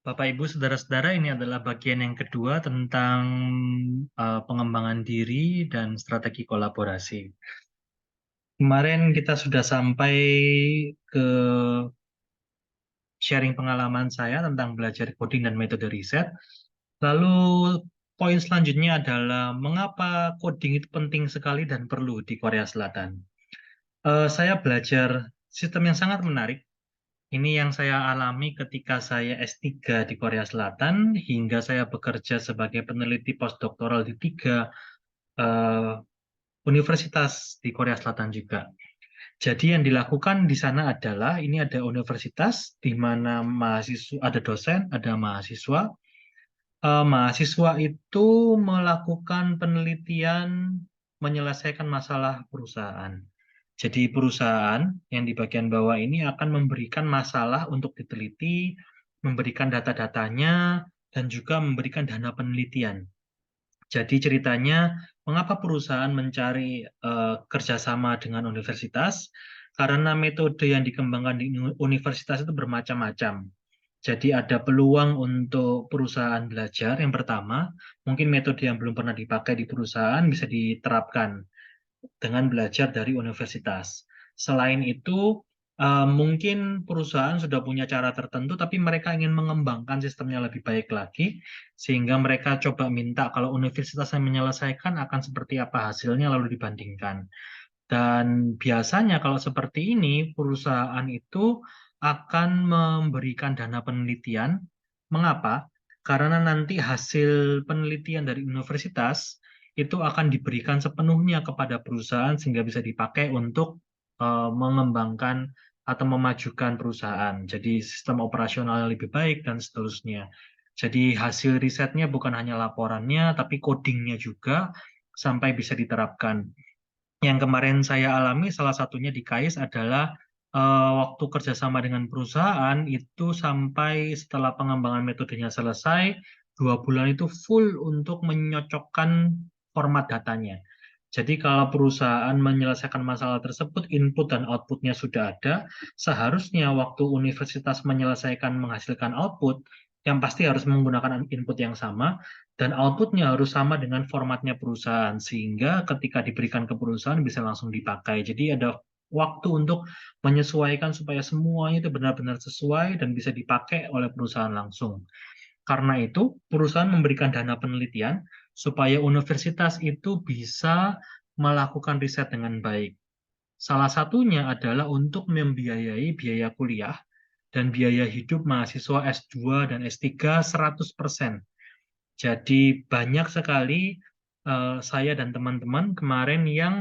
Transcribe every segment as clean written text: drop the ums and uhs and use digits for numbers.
Bapak, Ibu, saudara-saudara, ini adalah bagian yang kedua tentang pengembangan diri dan strategi kolaborasi. Kemarin kita sudah sampai ke sharing pengalaman saya tentang belajar coding dan metode riset. Lalu poin selanjutnya adalah mengapa coding itu penting sekali dan perlu di Korea Selatan. Saya belajar sistem yang sangat menarik. Ini yang saya alami ketika saya S3 di Korea Selatan hingga saya bekerja sebagai peneliti postdoktoral di 3 eh, universitas di Korea Selatan juga. Jadi yang dilakukan di sana adalah ini ada universitas di mana mahasiswa ada dosen, ada mahasiswa. Mahasiswa itu melakukan penelitian menyelesaikan masalah perusahaan. Jadi perusahaan yang di bagian bawah ini akan memberikan masalah untuk diteliti, memberikan data-datanya, dan juga memberikan dana penelitian. Jadi ceritanya, mengapa perusahaan mencari kerjasama dengan universitas? Karena metode yang dikembangkan di universitas itu bermacam-macam. Jadi ada peluang untuk perusahaan belajar. Yang pertama, mungkin metode yang belum pernah dipakai di perusahaan bisa diterapkan dengan belajar dari universitas. Selain itu, mungkin perusahaan sudah punya cara tertentu, tapi mereka ingin mengembangkan sistemnya lebih baik lagi, sehingga mereka coba minta kalau universitas yang menyelesaikan akan seperti apa hasilnya, lalu dibandingkan. Dan biasanya kalau seperti ini, perusahaan itu akan memberikan dana penelitian. Mengapa? Karena nanti hasil penelitian dari universitas itu akan diberikan sepenuhnya kepada perusahaan sehingga bisa dipakai untuk mengembangkan atau memajukan perusahaan. Jadi sistem operasional yang lebih baik dan seterusnya. Jadi hasil risetnya bukan hanya laporannya, tapi codingnya juga sampai bisa diterapkan. Yang kemarin saya alami salah satunya di KAIS adalah waktu kerjasama dengan perusahaan itu sampai setelah pengembangan metodenya selesai, 2 bulan itu full untuk menyocokkan format datanya. Jadi kalau perusahaan menyelesaikan masalah tersebut, input dan outputnya sudah ada, seharusnya waktu universitas menyelesaikan menghasilkan output, yang pasti harus menggunakan input yang sama, dan outputnya harus sama dengan formatnya perusahaan, sehingga ketika diberikan ke perusahaan bisa langsung dipakai. Jadi ada waktu untuk menyesuaikan supaya semuanya itu benar-benar sesuai dan bisa dipakai oleh perusahaan langsung. Karena itu, perusahaan memberikan dana penelitian supaya universitas itu bisa melakukan riset dengan baik. Salah satunya adalah untuk membiayai biaya kuliah dan biaya hidup mahasiswa S2 dan S3 100%. Jadi banyak sekali saya dan teman-teman kemarin yang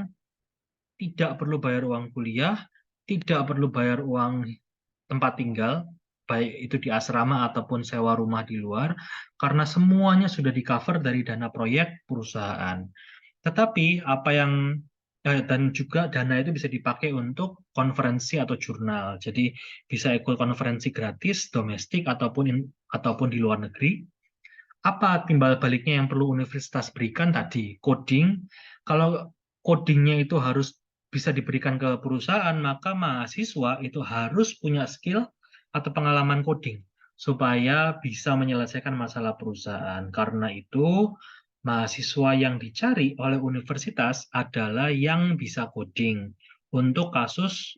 tidak perlu bayar uang kuliah, tidak perlu bayar uang tempat tinggal, baik itu di asrama ataupun sewa rumah di luar, karena semuanya sudah di-cover dari dana proyek perusahaan. Tetapi apa yang dan juga dana itu bisa dipakai untuk konferensi atau jurnal. Jadi bisa ikut konferensi gratis domestik ataupun di luar negeri. Apa timbal baliknya yang perlu universitas berikan tadi? Coding. Kalau codingnya itu harus bisa diberikan ke perusahaan, maka mahasiswa itu harus punya skill atau pengalaman coding supaya bisa menyelesaikan masalah perusahaan. Karena itu, mahasiswa yang dicari oleh universitas adalah yang bisa coding untuk kasus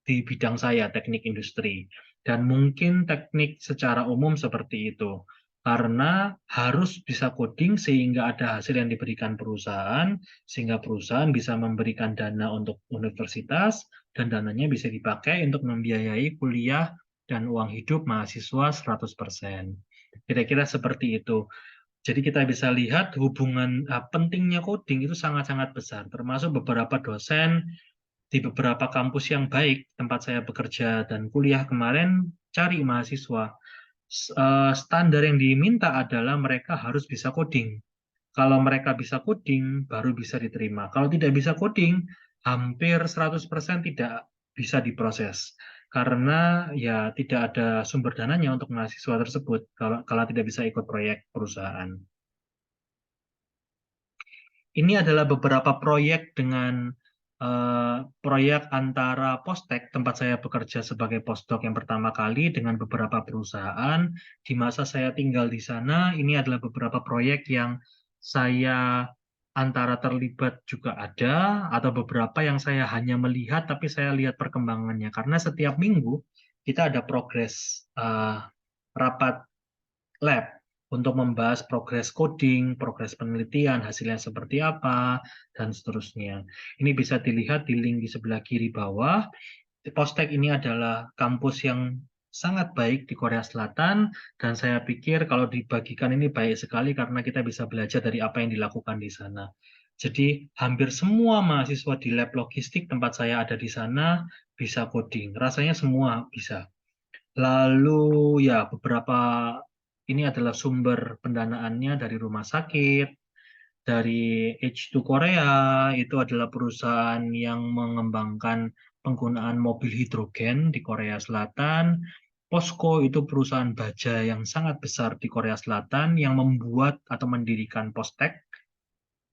di bidang saya, teknik industri. Dan mungkin teknik secara umum seperti itu karena harus bisa coding sehingga ada hasil yang diberikan perusahaan, sehingga perusahaan bisa memberikan dana untuk universitas, dan dananya bisa dipakai untuk membiayai kuliah dan uang hidup mahasiswa 100%. Kira-kira seperti itu. Jadi kita bisa lihat hubungan pentingnya coding itu sangat-sangat besar, termasuk beberapa dosen di beberapa kampus yang baik tempat saya bekerja dan kuliah kemarin cari mahasiswa standar yang diminta adalah mereka harus bisa coding. Kalau mereka bisa coding, baru bisa diterima. Kalau tidak bisa coding, hampir 100% tidak bisa diproses. Karena ya tidak ada sumber dananya untuk mahasiswa tersebut kalau tidak bisa ikut proyek perusahaan. Ini adalah beberapa proyek dengan proyek antara Postek, tempat saya bekerja sebagai postdoc yang pertama kali, dengan beberapa perusahaan. Di masa saya tinggal di sana, ini adalah beberapa proyek yang saya antara terlibat juga ada, atau beberapa yang saya hanya melihat, tapi saya lihat perkembangannya. Karena setiap minggu kita ada progres rapat lab untuk membahas progres coding, progres penelitian, hasilnya seperti apa, dan seterusnya. Ini bisa dilihat di link di sebelah kiri bawah. Postek ini adalah kampus yang sangat baik di Korea Selatan, dan saya pikir kalau dibagikan ini baik sekali karena kita bisa belajar dari apa yang dilakukan di sana. Jadi hampir semua mahasiswa di lab logistik tempat saya ada di sana bisa coding. Rasanya semua bisa. Lalu ya beberapa ini adalah sumber pendanaannya dari rumah sakit, dari H2 Korea, itu adalah perusahaan yang mengembangkan penggunaan mobil hidrogen di Korea Selatan. POSCO itu perusahaan baja yang sangat besar di Korea Selatan yang membuat atau mendirikan Postek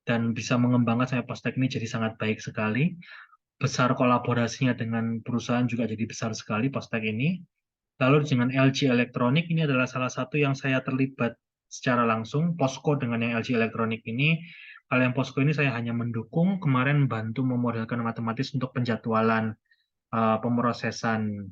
dan bisa mengembangkan sampai Postek ini jadi sangat baik sekali. Besar kolaborasinya dengan perusahaan juga jadi besar sekali Postek ini. Lalu dengan LG Electronic ini adalah salah satu yang saya terlibat secara langsung, Posko dengan yang LG Electronic ini. Kalau yang Posko ini saya hanya mendukung, kemarin bantu memodelkan matematis untuk penjadwalan pemrosesan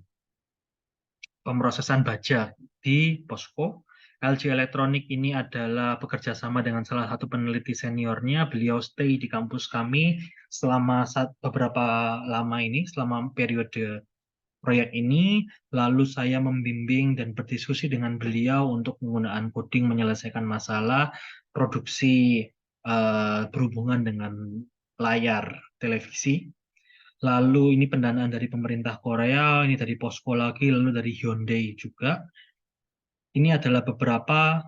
baja di Posko. LG Electronic ini adalah bekerja sama dengan salah satu peneliti seniornya. Beliau stay di kampus kami selama beberapa lama ini, selama periode proyek ini, lalu saya membimbing dan berdiskusi dengan beliau untuk penggunaan coding menyelesaikan masalah produksi berhubungan dengan layar televisi. Lalu ini pendanaan dari pemerintah Korea, ini dari Posko lagi, lalu dari Hyundai juga. Ini adalah beberapa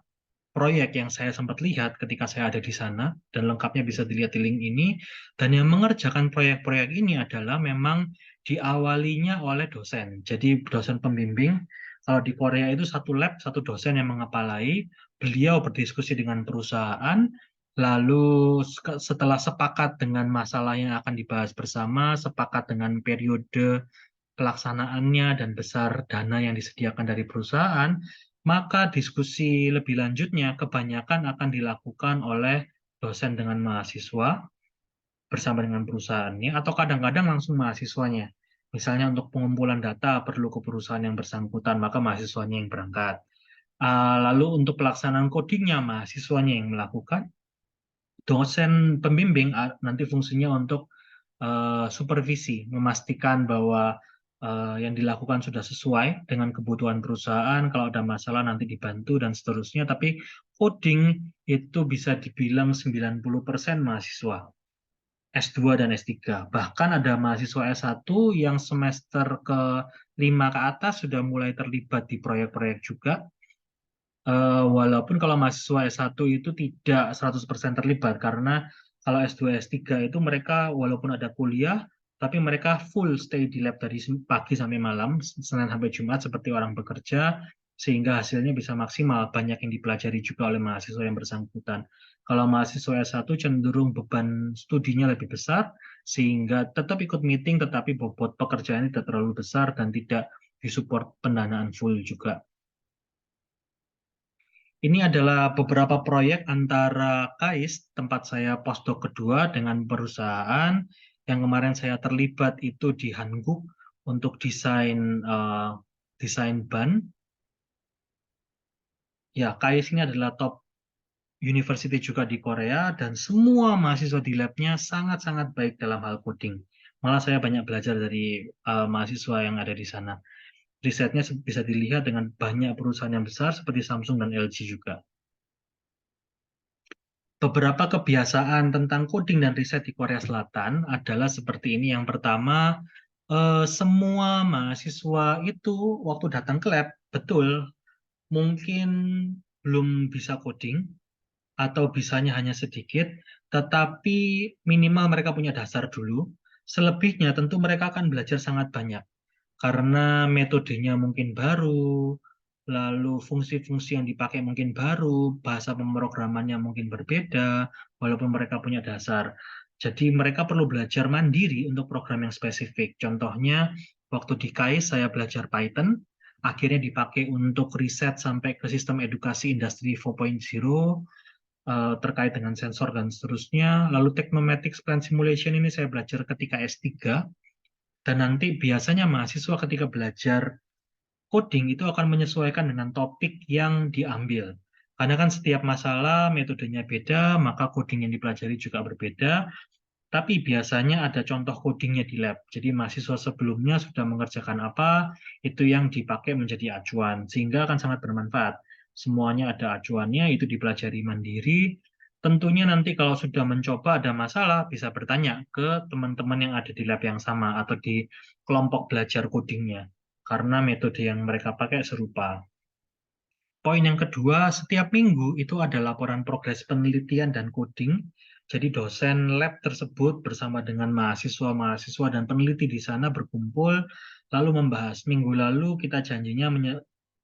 proyek yang saya sempat lihat ketika saya ada di sana, dan lengkapnya bisa dilihat di link ini. Dan yang mengerjakan proyek-proyek ini adalah memang diawalinya oleh dosen. Jadi dosen pembimbing, kalau di Korea itu satu lab, satu dosen yang mengepalai, beliau berdiskusi dengan perusahaan, lalu setelah sepakat dengan masalah yang akan dibahas bersama, sepakat dengan periode pelaksanaannya dan besar dana yang disediakan dari perusahaan, maka diskusi lebih lanjutnya kebanyakan akan dilakukan oleh dosen dengan mahasiswa bersama dengan perusahaannya, atau kadang-kadang langsung mahasiswanya. Misalnya untuk pengumpulan data perlu ke perusahaan yang bersangkutan, maka mahasiswanya yang berangkat. Lalu untuk pelaksanaan codingnya, mahasiswanya yang melakukan. Dosen pembimbing nanti fungsinya untuk supervisi, memastikan bahwa yang dilakukan sudah sesuai dengan kebutuhan perusahaan, kalau ada masalah nanti dibantu dan seterusnya. Tapi coding itu bisa dibilang 90% mahasiswa S2 dan S3. Bahkan ada mahasiswa S1 yang semester ke-5 ke atas sudah mulai terlibat di proyek-proyek juga. Walaupun kalau mahasiswa S1 itu tidak 100% terlibat, karena kalau S2, S3 itu mereka walaupun ada kuliah, tapi mereka full stay di lab dari pagi sampai malam, Senin sampai Jumat seperti orang bekerja, sehingga hasilnya bisa maksimal, banyak yang dipelajari juga oleh mahasiswa yang bersangkutan. Kalau mahasiswa S1 cenderung beban studinya lebih besar, sehingga tetap ikut meeting, tetapi bobot pekerjaannya tidak terlalu besar dan tidak disupport pendanaan full juga. Ini adalah beberapa proyek antara KAIS, tempat saya postdoc kedua, dengan perusahaan. Yang kemarin saya terlibat itu di Hanguk untuk desain ban. Ya, KAIS ini adalah top university juga di Korea, dan semua mahasiswa di labnya sangat-sangat baik dalam hal coding. Malah saya banyak belajar dari mahasiswa yang ada di sana. Risetnya bisa dilihat dengan banyak perusahaan yang besar seperti Samsung dan LG juga. Beberapa kebiasaan tentang coding dan riset di Korea Selatan adalah seperti ini. Yang pertama, semua mahasiswa itu waktu datang ke lab, betul, mungkin belum bisa coding atau bisanya hanya sedikit, tetapi minimal mereka punya dasar dulu. Selebihnya tentu mereka akan belajar sangat banyak karena metodenya mungkin baru, lalu fungsi-fungsi yang dipakai mungkin baru, bahasa pemrogramannya mungkin berbeda, walaupun mereka punya dasar. Jadi mereka perlu belajar mandiri untuk program yang spesifik. Contohnya, waktu di KAIS saya belajar Python, akhirnya dipakai untuk riset sampai ke sistem edukasi industri 4.0, terkait dengan sensor dan seterusnya. Lalu Technomatic Plant Simulation ini saya belajar ketika S3, dan nanti biasanya mahasiswa ketika belajar coding itu akan menyesuaikan dengan topik yang diambil. Karena kan setiap masalah metodenya beda, maka coding yang dipelajari juga berbeda. Tapi biasanya ada contoh codingnya di lab. Jadi mahasiswa sebelumnya sudah mengerjakan apa, itu yang dipakai menjadi acuan. Sehingga akan sangat bermanfaat. Semuanya ada acuannya, itu dipelajari mandiri. Tentunya nanti kalau sudah mencoba ada masalah, bisa bertanya ke teman-teman yang ada di lab yang sama atau di kelompok belajar codingnya. Karena metode yang mereka pakai serupa. Poin yang kedua, setiap minggu itu ada laporan progres penelitian dan coding. Jadi dosen lab tersebut bersama dengan mahasiswa-mahasiswa dan peneliti di sana berkumpul, lalu membahas. Minggu lalu kita janjinya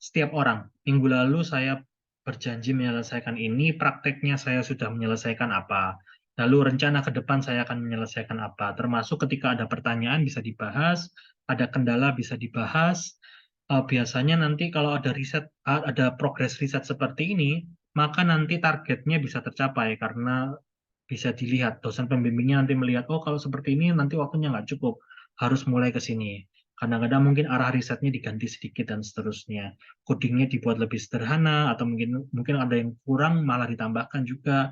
setiap orang. Minggu lalu saya berjanji menyelesaikan ini, prakteknya saya sudah menyelesaikan apa. Lalu rencana ke depan saya akan menyelesaikan apa. Termasuk ketika ada pertanyaan bisa dibahas, ada kendala bisa dibahas. Biasanya nanti kalau ada riset, ada progres riset seperti ini, maka nanti targetnya bisa tercapai karena bisa dilihat dosen pembimbingnya nanti melihat, oh kalau seperti ini nanti waktunya nggak cukup, harus mulai ke sini. Kadang-kadang mungkin arah risetnya diganti sedikit dan seterusnya. Codingnya dibuat lebih sederhana atau mungkin mungkin ada yang kurang malah ditambahkan juga.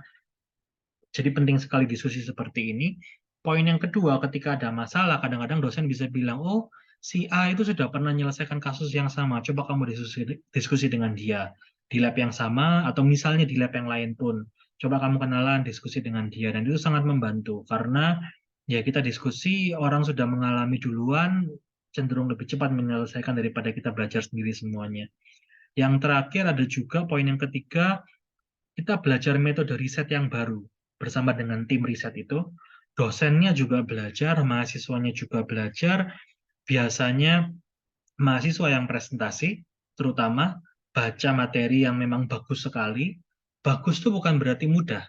Jadi penting sekali diskusi seperti ini. Poin yang kedua, ketika ada masalah, kadang-kadang dosen bisa bilang, oh, si A itu sudah pernah menyelesaikan kasus yang sama, coba kamu diskusi dengan dia di lab yang sama, atau misalnya di lab yang lain pun. Coba kamu kenalan, diskusi dengan dia, dan itu sangat membantu, karena ya kita diskusi, orang sudah mengalami duluan, cenderung lebih cepat menyelesaikan daripada kita belajar sendiri semuanya. Yang terakhir ada juga poin yang ketiga, kita belajar metode riset yang baru bersama dengan tim riset itu. Dosennya juga belajar, mahasiswanya juga belajar. Biasanya mahasiswa yang presentasi, terutama baca materi yang memang bagus sekali. Bagus itu bukan berarti mudah,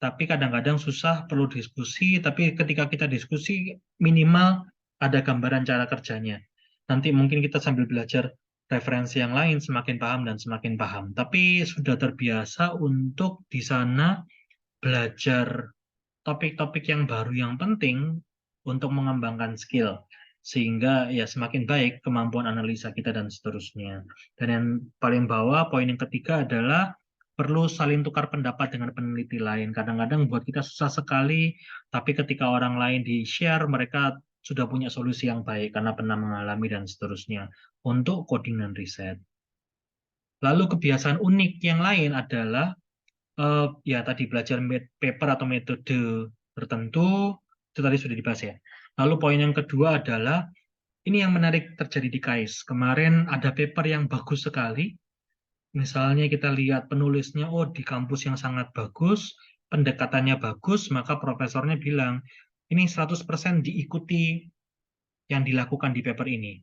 tapi kadang-kadang susah, perlu diskusi. Tapi ketika kita diskusi, minimal ada gambaran cara kerjanya. Nanti mungkin kita sambil belajar referensi yang lain, semakin paham dan semakin paham. Tapi sudah terbiasa untuk di sana belajar topik-topik yang baru yang penting untuk mengembangkan skill. Sehingga ya semakin baik kemampuan analisa kita dan seterusnya. Dan yang paling bawah, poin yang ketiga adalah perlu saling tukar pendapat dengan peneliti lain. Kadang-kadang buat kita susah sekali, tapi ketika orang lain di-share, mereka sudah punya solusi yang baik karena pernah mengalami dan seterusnya untuk coding dan riset. Lalu kebiasaan unik yang lain adalah ya tadi belajar paper atau metode tertentu, itu tadi sudah dibahas ya. Lalu poin yang kedua adalah ini yang menarik terjadi di KAIS. Kemarin ada paper yang bagus sekali. Misalnya kita lihat penulisnya, oh di kampus yang sangat bagus, pendekatannya bagus, maka profesornya bilang, ini 100% diikuti yang dilakukan di paper ini.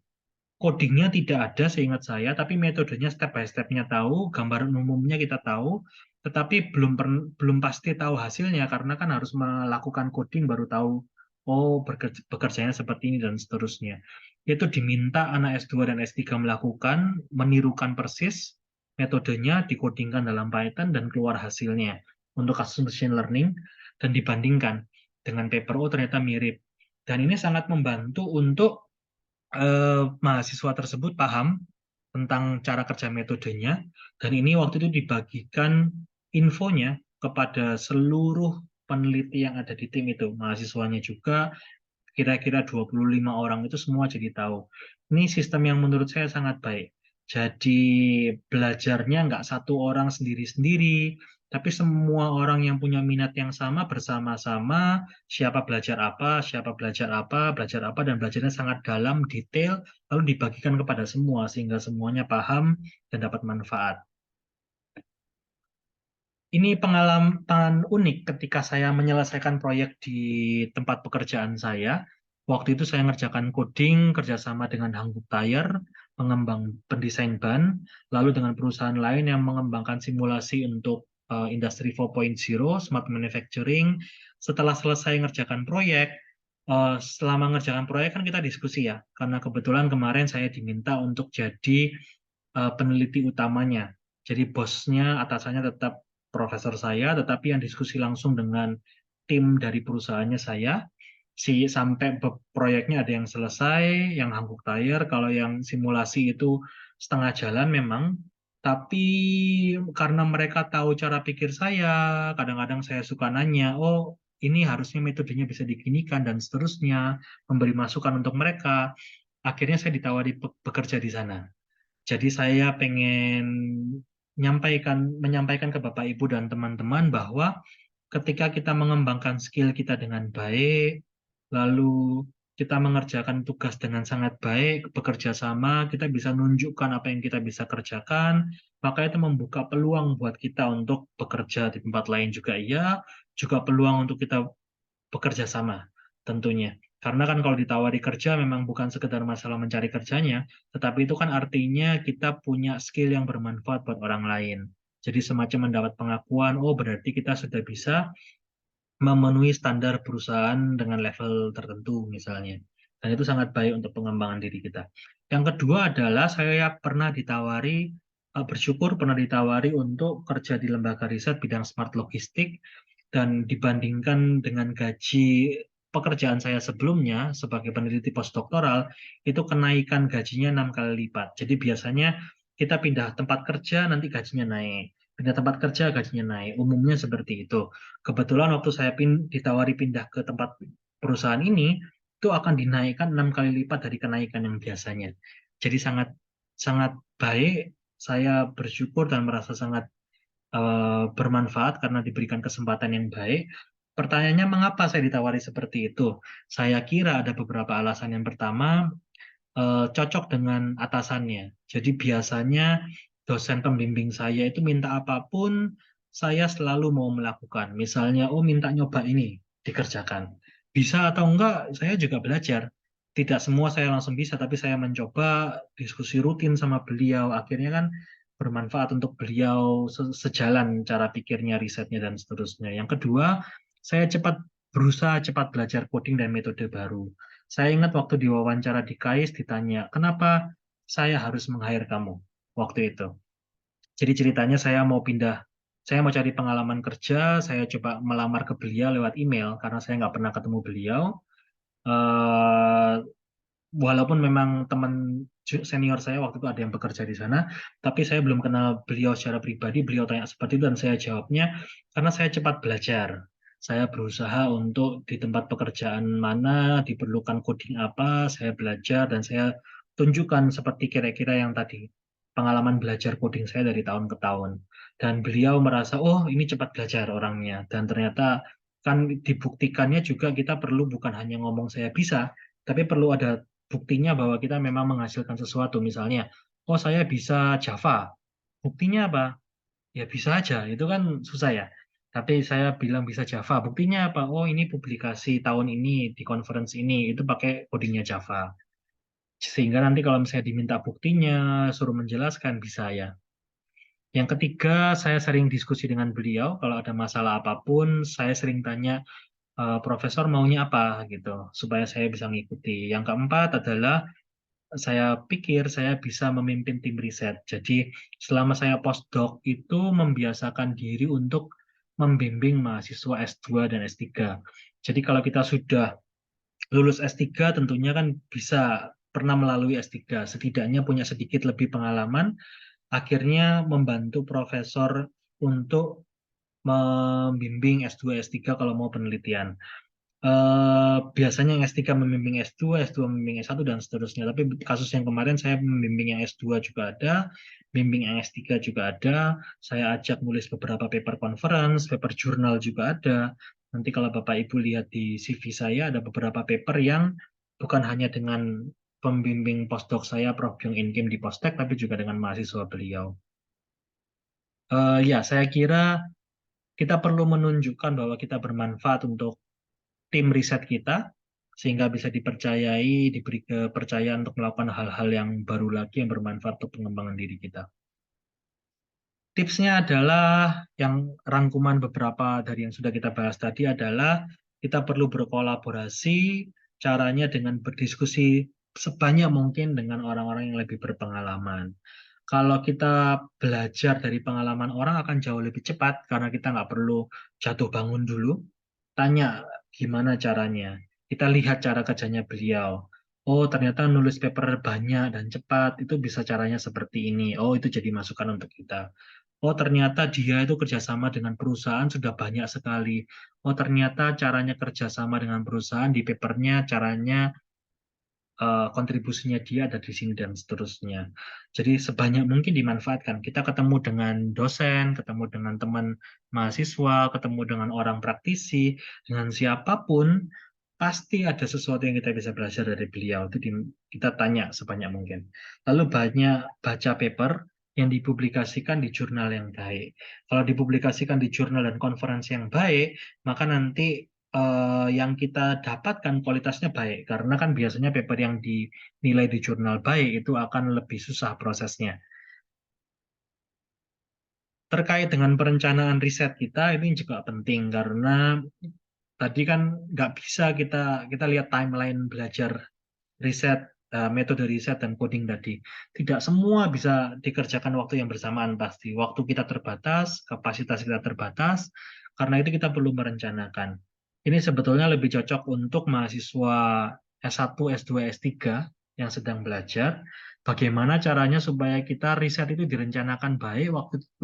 Codingnya tidak ada seingat saya, tapi metodenya step by step-nya tahu, gambaran umumnya kita tahu, tetapi belum pasti tahu hasilnya karena kan harus melakukan coding baru tahu, oh bekerjanya seperti ini dan seterusnya. Itu diminta anak S2 dan S3 melakukan, menirukan persis metodenya, dikodingkan dalam Python dan keluar hasilnya untuk kasus machine learning dan dibandingkan dengan paper, oh ternyata mirip. Dan ini sangat membantu untuk mahasiswa tersebut paham tentang cara kerja metodenya, dan ini waktu itu dibagikan infonya kepada seluruh peneliti yang ada di tim itu, mahasiswanya juga, kira-kira 25 orang itu semua jadi tahu. Ini sistem yang menurut saya sangat baik. Jadi belajarnya nggak satu orang sendiri-sendiri, tapi semua orang yang punya minat yang sama bersama-sama, siapa belajar apa, dan belajarnya sangat dalam, detail, lalu dibagikan kepada semua, sehingga semuanya paham dan dapat manfaat. Ini pengalaman unik ketika saya menyelesaikan proyek di tempat pekerjaan saya. Waktu itu saya ngerjakan coding kerjasama dengan Hankook Tire, pengembang pendesain ban, lalu dengan perusahaan lain yang mengembangkan simulasi untuk Industri 4.0, Smart Manufacturing. Setelah selesai ngerjakan proyek, selama ngerjakan proyek kan kita diskusi ya, karena kebetulan kemarin saya diminta untuk jadi peneliti utamanya. Jadi bosnya, atasannya tetap profesor saya, tetapi yang diskusi langsung dengan tim dari perusahaannya saya. Sampai proyeknya ada yang selesai, yang hangguk tayar, kalau yang simulasi itu setengah jalan memang. Tapi karena mereka tahu cara pikir saya, kadang-kadang saya suka nanya, oh ini harusnya metodenya bisa diginikan dan seterusnya, memberi masukan untuk mereka. Akhirnya saya ditawari bekerja di sana. Jadi saya pengen menyampaikan ke Bapak Ibu dan teman-teman bahwa ketika kita mengembangkan skill kita dengan baik, lalu kita mengerjakan tugas dengan sangat baik, bekerja sama, kita bisa nunjukkan apa yang kita bisa kerjakan, maka itu membuka peluang buat kita untuk bekerja di tempat lain juga iya, juga peluang untuk kita bekerja sama tentunya. Karena kan kalau ditawari kerja memang bukan sekedar masalah mencari kerjanya, tetapi itu kan artinya kita punya skill yang bermanfaat buat orang lain. Jadi semacam mendapat pengakuan, oh berarti kita sudah bisa memenuhi standar perusahaan dengan level tertentu misalnya. Dan itu sangat baik untuk pengembangan diri kita. Yang kedua adalah saya pernah ditawari, bersyukur pernah ditawari untuk kerja di lembaga riset bidang smart logistik, dan dibandingkan dengan gaji pekerjaan saya sebelumnya sebagai peneliti postdoktoral, itu kenaikan gajinya 6 kali lipat. Jadi biasanya kita pindah tempat kerja nanti gajinya naik, pindah tempat kerja gajinya naik. Umumnya seperti itu. Kebetulan waktu saya ditawari pindah ke tempat perusahaan ini, itu akan dinaikkan 6 kali lipat dari kenaikan yang biasanya. Jadi sangat sangat baik. Saya bersyukur dan merasa sangat bermanfaat karena diberikan kesempatan yang baik. Pertanyaannya, mengapa saya ditawari seperti itu? Saya kira ada beberapa alasan. Yang pertama, cocok dengan atasannya. Jadi biasanya dosen pembimbing saya itu minta apapun, saya selalu mau melakukan. Misalnya, oh minta nyoba ini, dikerjakan. Bisa atau enggak, saya juga belajar. Tidak semua saya langsung bisa, tapi saya mencoba diskusi rutin sama beliau. Akhirnya kan bermanfaat untuk beliau, sejalan cara pikirnya, risetnya, dan seterusnya. Yang kedua, saya berusaha cepat belajar coding dan metode baru. Saya ingat waktu diwawancara di KAIS ditanya, kenapa saya harus meng-hire kamu waktu itu. Jadi ceritanya saya mau cari pengalaman kerja, saya coba melamar ke beliau lewat email karena saya nggak pernah ketemu beliau. Eh, Walaupun memang teman senior saya waktu itu ada yang bekerja di sana, tapi saya belum kenal beliau secara pribadi. Beliau tanya seperti itu dan saya jawabnya karena saya cepat belajar. Saya berusaha untuk di tempat pekerjaan mana diperlukan coding apa, saya belajar dan saya tunjukkan seperti kira-kira yang tadi pengalaman belajar coding saya dari tahun ke tahun. Dan beliau merasa, oh ini cepat belajar orangnya. Dan ternyata kan dibuktikannya juga kita perlu bukan hanya ngomong saya bisa, tapi perlu ada buktinya bahwa kita memang menghasilkan sesuatu. Misalnya, oh saya bisa Java. Buktinya apa? Ya bisa aja, itu kan susah ya. Tapi saya bilang bisa Java. Buktinya apa? Oh ini publikasi tahun ini di conference ini, itu pakai codingnya Java. Sehingga nanti kalau misalnya diminta buktinya, suruh menjelaskan, bisa ya. Yang ketiga, saya sering diskusi dengan beliau. Kalau ada masalah apapun, saya sering tanya, Profesor maunya apa gitu, supaya saya bisa ngikuti. Yang keempat adalah saya pikir saya bisa memimpin tim riset. Jadi selama saya postdoc itu membiasakan diri untuk membimbing mahasiswa S2 dan S3. Jadi kalau kita sudah lulus S3 tentunya kan bisa pernah melalui S3, setidaknya punya sedikit lebih pengalaman, akhirnya membantu profesor untuk membimbing S2 S3 kalau mau penelitian. Biasanya yang S3 membimbing S2, S2 membimbing S1 dan seterusnya. Tapi kasus yang kemarin saya membimbing yang S2 juga ada, bimbing yang S3 juga ada. Saya ajak nulis beberapa paper conference, paper jurnal juga ada. Nanti kalau Bapak Ibu lihat di CV saya ada beberapa paper yang bukan hanya dengan pembimbing postdoc saya, Prof. Byung In Kim di Postek, tapi juga dengan mahasiswa beliau. Ya, saya kira kita perlu menunjukkan bahwa kita bermanfaat untuk tim riset kita, sehingga bisa dipercayai, diberi kepercayaan untuk melakukan hal-hal yang baru lagi yang bermanfaat untuk pengembangan diri kita. Tipsnya adalah yang rangkuman beberapa dari yang sudah kita bahas tadi adalah kita perlu berkolaborasi, caranya dengan berdiskusi sebanyak mungkin dengan orang-orang yang lebih berpengalaman. Kalau kita belajar dari pengalaman orang akan jauh lebih cepat karena kita nggak perlu jatuh bangun dulu, tanya gimana caranya. Kita lihat cara kerjanya beliau. Oh, ternyata nulis paper banyak dan cepat itu bisa caranya seperti ini. Oh, itu jadi masukan untuk kita. Oh, ternyata dia itu kerjasama dengan perusahaan sudah banyak sekali. Oh, ternyata caranya kerjasama dengan perusahaan di papernya, caranya kontribusinya dia ada di sini dan seterusnya. Jadi sebanyak mungkin dimanfaatkan. Kita ketemu dengan dosen, ketemu dengan teman mahasiswa, ketemu dengan orang praktisi, dengan siapapun, pasti ada sesuatu yang kita bisa belajar dari beliau. Itu kita tanya sebanyak mungkin. Lalu banyak baca paper yang dipublikasikan di jurnal yang baik. Kalau dipublikasikan di jurnal dan konferensi yang baik, maka nanti yang kita dapatkan kualitasnya baik. Karena kan biasanya paper yang dinilai di jurnal baik itu akan lebih susah prosesnya. Terkait dengan perencanaan riset kita, ini juga penting karena tadi kan nggak bisa kita kita lihat timeline belajar riset, metode riset dan coding tadi. Tidak semua bisa dikerjakan waktu yang bersamaan pasti. Waktu kita terbatas, kapasitas kita terbatas, karena itu kita perlu merencanakan. Ini sebetulnya lebih cocok untuk mahasiswa S1, S2, S3 yang sedang belajar. Bagaimana caranya supaya kita riset itu direncanakan baik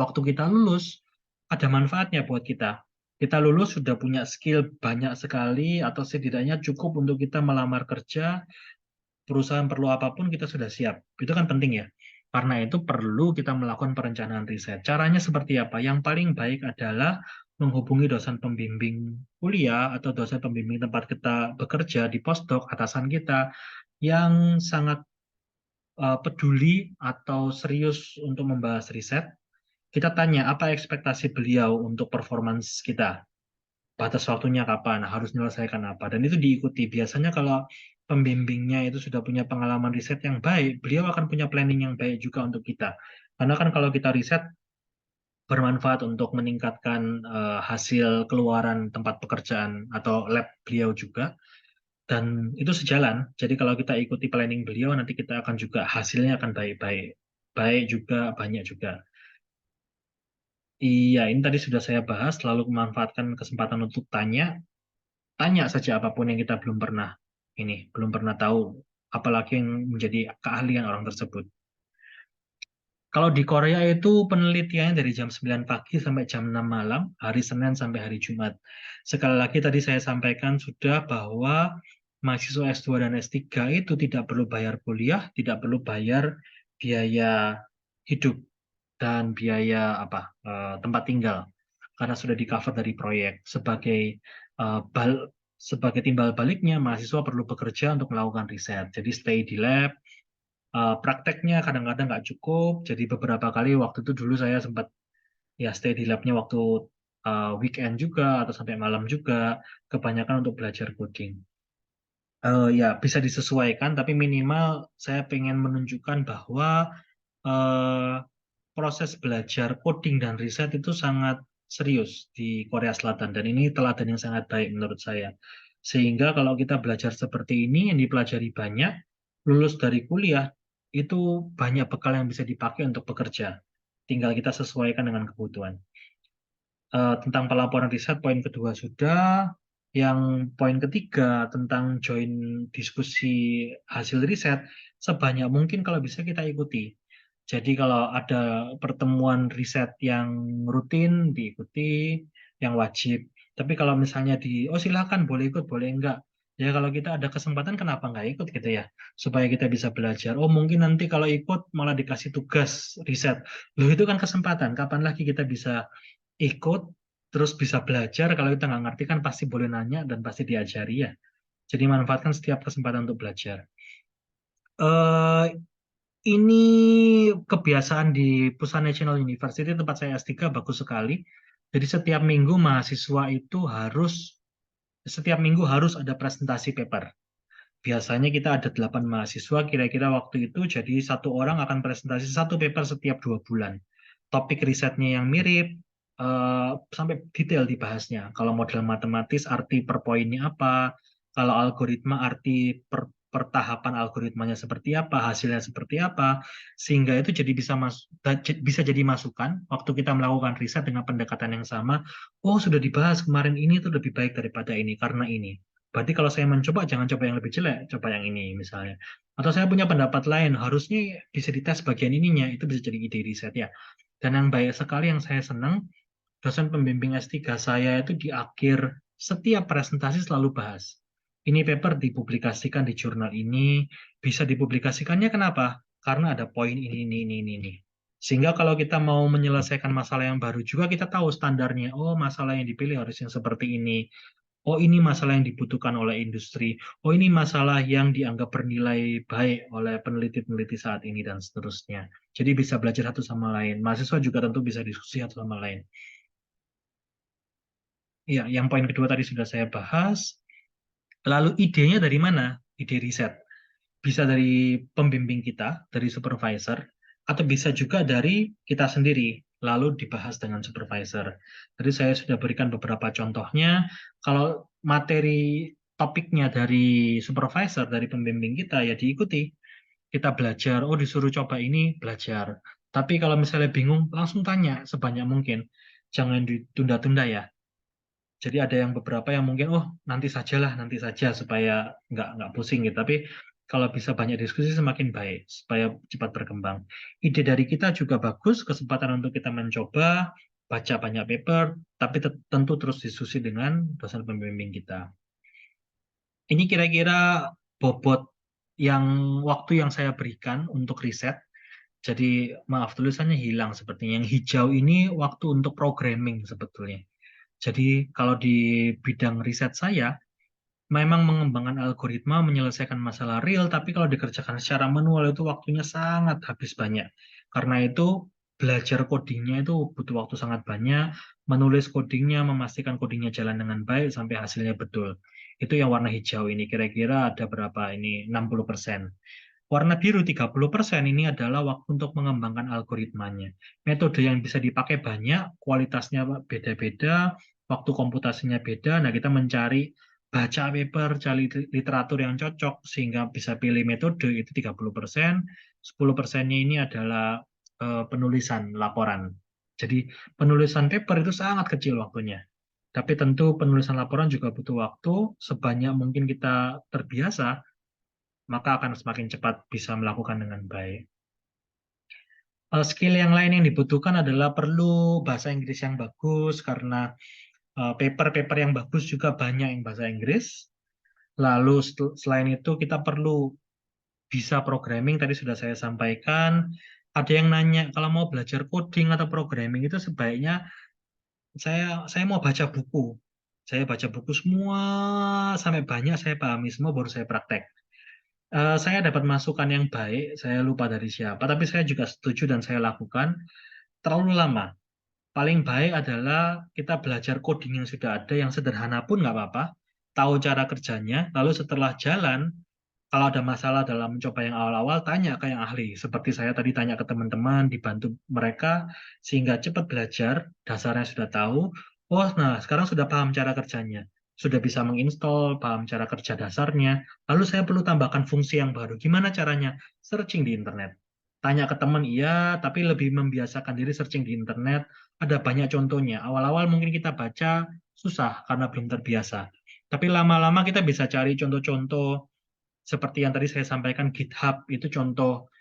waktu kita lulus ada manfaatnya buat kita. Kita lulus sudah punya skill banyak sekali atau setidaknya cukup untuk kita melamar kerja, perusahaan perlu apapun kita sudah siap. Itu kan penting ya. Karena itu perlu kita melakukan perencanaan riset. Caranya seperti apa? Yang paling baik adalah menghubungi dosen pembimbing kuliah atau dosen pembimbing tempat kita bekerja di postdoc atasan kita yang sangat peduli atau serius untuk membahas riset. Kita tanya apa ekspektasi beliau untuk performance kita, batas waktunya kapan, harus menyelesaikan apa, dan itu diikuti. Biasanya kalau pembimbingnya itu sudah punya pengalaman riset yang baik, beliau akan punya planning yang baik juga untuk kita. Karena kan kalau kita riset bermanfaat untuk meningkatkan hasil keluaran tempat pekerjaan atau lab beliau juga, dan itu sejalan. Jadi kalau kita ikuti planning beliau, nanti kita akan juga hasilnya akan baik-baik, baik juga, banyak juga. Iya, ini tadi sudah saya bahas, lalu memanfaatkan kesempatan untuk tanya. Tanya saja apapun yang kita belum pernah tahu, apalagi yang menjadi keahlian orang tersebut. Kalau di Korea itu penelitiannya dari jam 9 pagi sampai jam 6 malam, hari Senin sampai hari Jumat. Sekali lagi tadi saya sampaikan sudah bahwa mahasiswa S2 dan S3 itu tidak perlu bayar kuliah, tidak perlu bayar biaya hidup dan biaya tempat tinggal karena sudah di cover dari proyek. Sebagai timbal baliknya mahasiswa perlu bekerja untuk melakukan riset. Jadi stay di lab, prakteknya kadang-kadang nggak cukup. Jadi beberapa kali waktu itu dulu saya sempat ya stay di labnya waktu weekend juga atau sampai malam juga, kebanyakan untuk belajar coding. Ya bisa disesuaikan, tapi minimal saya pengen menunjukkan bahwa eh, proses belajar coding dan riset itu sangat serius di Korea Selatan dan ini teladan yang sangat baik menurut saya. Sehingga kalau kita belajar seperti ini yang dipelajari banyak, lulus dari kuliah itu banyak bekal yang bisa dipakai untuk bekerja. Tinggal kita sesuaikan dengan kebutuhan. Tentang pelaporan riset poin kedua sudah. Yang poin ketiga tentang join diskusi hasil riset sebanyak mungkin kalau bisa kita ikuti. Jadi kalau ada pertemuan riset yang rutin diikuti, yang wajib. Tapi kalau misalnya oh silakan boleh ikut, boleh enggak. Ya kalau kita ada kesempatan kenapa enggak ikut gitu ya. Supaya kita bisa belajar. Oh mungkin nanti kalau ikut malah dikasih tugas riset. Loh itu kan kesempatan. Kapan lagi kita bisa ikut terus bisa belajar. Kalau kita nggak ngerti kan pasti boleh nanya dan pasti diajari ya. Jadi manfaatkan setiap kesempatan untuk belajar. Eh, ini kebiasaan di Pusan National University tempat saya S3 bagus sekali. Jadi setiap minggu harus ada presentasi paper. Biasanya kita ada 8 mahasiswa, kira-kira waktu itu jadi satu orang akan presentasi satu paper setiap 2 bulan. topik risetnya yang mirip, sampai detail dibahasnya. Kalau model matematis, arti per poinnya apa, kalau algoritma, arti per tahapan algoritmanya seperti apa, hasilnya seperti apa, sehingga itu jadi bisa jadi masukan waktu kita melakukan riset dengan pendekatan yang sama. Oh, sudah dibahas kemarin ini itu lebih baik daripada ini karena ini. Berarti kalau saya mencoba, jangan coba yang lebih jelek, coba yang ini misalnya. Atau saya punya pendapat lain, harusnya bisa dites bagian ininya, itu bisa jadi ide riset ya. Dan yang baik sekali yang saya senang, dosen pembimbing S3 saya itu di akhir setiap presentasi selalu bahas. Ini paper dipublikasikan di jurnal ini, bisa dipublikasikannya kenapa? Karena ada poin ini. Sehingga kalau kita mau menyelesaikan masalah yang baru juga, kita tahu standarnya. Oh, masalah yang dipilih harus yang seperti ini. Oh, ini masalah yang dibutuhkan oleh industri. Oh, ini masalah yang dianggap bernilai baik oleh peneliti-peneliti saat ini dan seterusnya. Jadi bisa belajar satu sama lain. Mahasiswa juga tentu bisa diskusi satu sama lain. Ya, yang poin kedua tadi sudah saya bahas. Lalu idenya dari mana? Ide riset. Bisa dari pembimbing kita, dari supervisor, atau bisa juga dari kita sendiri, lalu dibahas dengan supervisor. Tadi saya sudah berikan beberapa contohnya. Kalau materi topiknya dari supervisor, dari pembimbing kita, ya diikuti. Kita belajar, oh disuruh coba ini, belajar. Tapi kalau misalnya bingung, langsung tanya sebanyak mungkin. Jangan ditunda-tunda ya. Jadi ada yang beberapa yang mungkin oh nanti sajalah nanti saja supaya nggak pusing gitu. Tapi kalau bisa banyak diskusi semakin baik supaya cepat berkembang. Ide dari kita juga bagus, kesempatan untuk kita mencoba baca banyak paper, tapi tentu terus diskusi dengan dosen pembimbing kita. Ini kira-kira bobot yang waktu yang saya berikan untuk riset. Jadi maaf tulisannya hilang sepertinya. Yang hijau ini waktu untuk programming sebetulnya. Jadi kalau di bidang riset saya, memang mengembangkan algoritma menyelesaikan masalah real, tapi kalau dikerjakan secara manual itu waktunya sangat habis banyak. Karena itu belajar codingnya itu butuh waktu sangat banyak, menulis codingnya, memastikan codingnya jalan dengan baik sampai hasilnya betul. Itu yang warna hijau ini, kira-kira ada berapa ini? 60%. Warna biru 30% ini adalah waktu untuk mengembangkan algoritmanya. Metode yang bisa dipakai banyak, kualitasnya beda-beda, waktu komputasinya beda. Nah, kita mencari baca paper, cari literatur yang cocok sehingga bisa pilih metode itu 30%. 10%-nya ini adalah penulisan laporan. Jadi penulisan paper itu sangat kecil waktunya. Tapi tentu penulisan laporan juga butuh waktu, sebanyak mungkin kita terbiasa maka akan semakin cepat bisa melakukan dengan baik. Skill yang lain yang dibutuhkan adalah perlu bahasa Inggris yang bagus karena paper-paper yang bagus juga banyak yang bahasa Inggris. Lalu selain itu kita perlu bisa programming, tadi sudah saya sampaikan. Ada yang nanya kalau mau belajar coding atau programming itu sebaiknya saya mau baca buku. Saya baca buku semua sampai banyak saya pahami semua baru saya praktek. Saya dapat masukan yang baik, saya lupa dari siapa, tapi saya juga setuju dan saya lakukan. Terlalu lama. Paling baik adalah kita belajar coding yang sudah ada, yang sederhana pun nggak apa-apa, tahu cara kerjanya, lalu setelah jalan, kalau ada masalah dalam mencoba yang awal-awal, tanya ke yang ahli. Seperti saya tadi tanya ke teman-teman, dibantu mereka, sehingga cepat belajar, dasarnya sudah tahu. Oh, nah sekarang sudah paham cara kerjanya. Sudah bisa menginstal, paham cara kerja dasarnya. Lalu saya perlu tambahkan fungsi yang baru. Gimana caranya? Searching di internet. Tanya ke teman, iya, tapi lebih membiasakan diri searching di internet. Ada banyak contohnya. Awal-awal mungkin kita baca susah karena belum terbiasa. Tapi lama-lama kita bisa cari contoh-contoh seperti yang tadi saya sampaikan, GitHub itu contoh